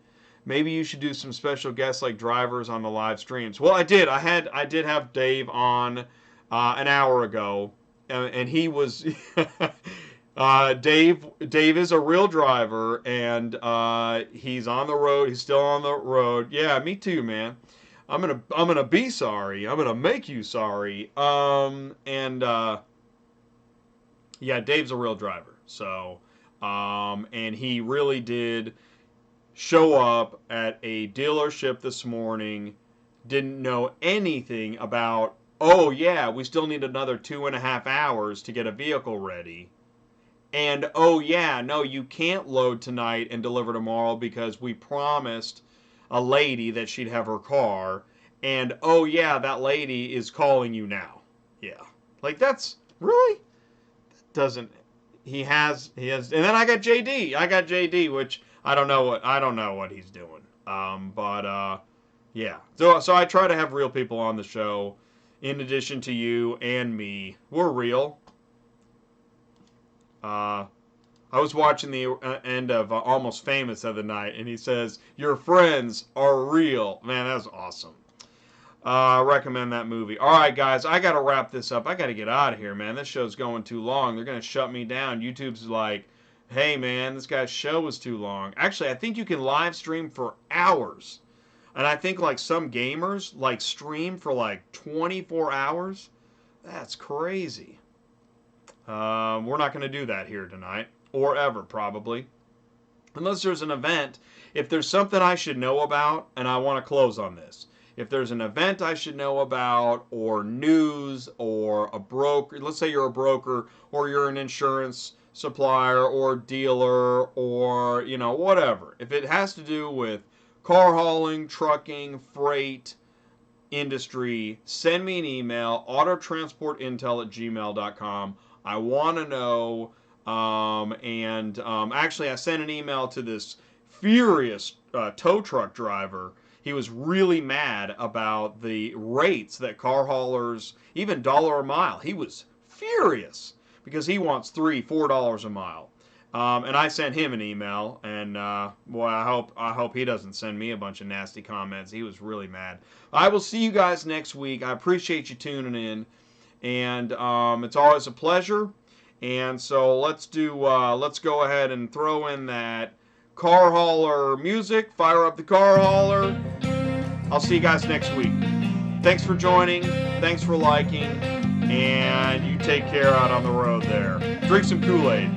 S1: Maybe you should do some special guests like drivers on the live streams. Well, I did. I did have Dave on an hour ago, and he was Dave. Dave is a real driver, and he's on the road. He's still on the road. Yeah, me too, man. I'm gonna be sorry. I'm gonna make you sorry. Yeah, Dave's a real driver. So, and he really did show up at a dealership this morning. Didn't know anything about, oh yeah, we still need another 2.5 hours to get a vehicle ready. And oh yeah, no, you can't load tonight and deliver tomorrow because we promised a lady that she'd have her car. And oh yeah, that lady is calling you now. Yeah. Like, that's really, doesn't, he has, and then I got JD, which I don't know what he's doing. Yeah. So I try to have real people on the show in addition to you and me. We're real. I was watching the end of Almost Famous the other night, and he says, your friends are real. Man, that's awesome. I recommend that movie. All right, guys, I got to wrap this up. I got to get out of here, man. This show's going too long. They're going to shut me down. YouTube's like, hey, man, this guy's show was too long. Actually, I think you can live stream for hours. And I think, like, some gamers, like, stream for, like, 24 hours. That's crazy. We're not going to do that here tonight. Or ever, probably. Unless there's an event. If there's something I should know about, and I want to close on this. If there's an event I should know about, or news, or a broker, let's say you're a broker, or you're an insurance supplier, or dealer, or, you know, whatever. If it has to do with car hauling, trucking, freight, industry, send me an email, autotransportintel@gmail.com. I want to know, actually I sent an email to this furious tow truck driver. He was really mad about the rates that car haulers, even $1 a mile. He was furious because he wants $3, $4 a mile. And I sent him an email, and boy, I hope he doesn't send me a bunch of nasty comments. He was really mad. I will see you guys next week. I appreciate you tuning in, and it's always a pleasure. And so let's go ahead and throw in that car hauler music. Fire up the car hauler. I'll see you guys next week. Thanks for joining. Thanks for liking. And you take care out on the road there. Drink some Kool-Aid.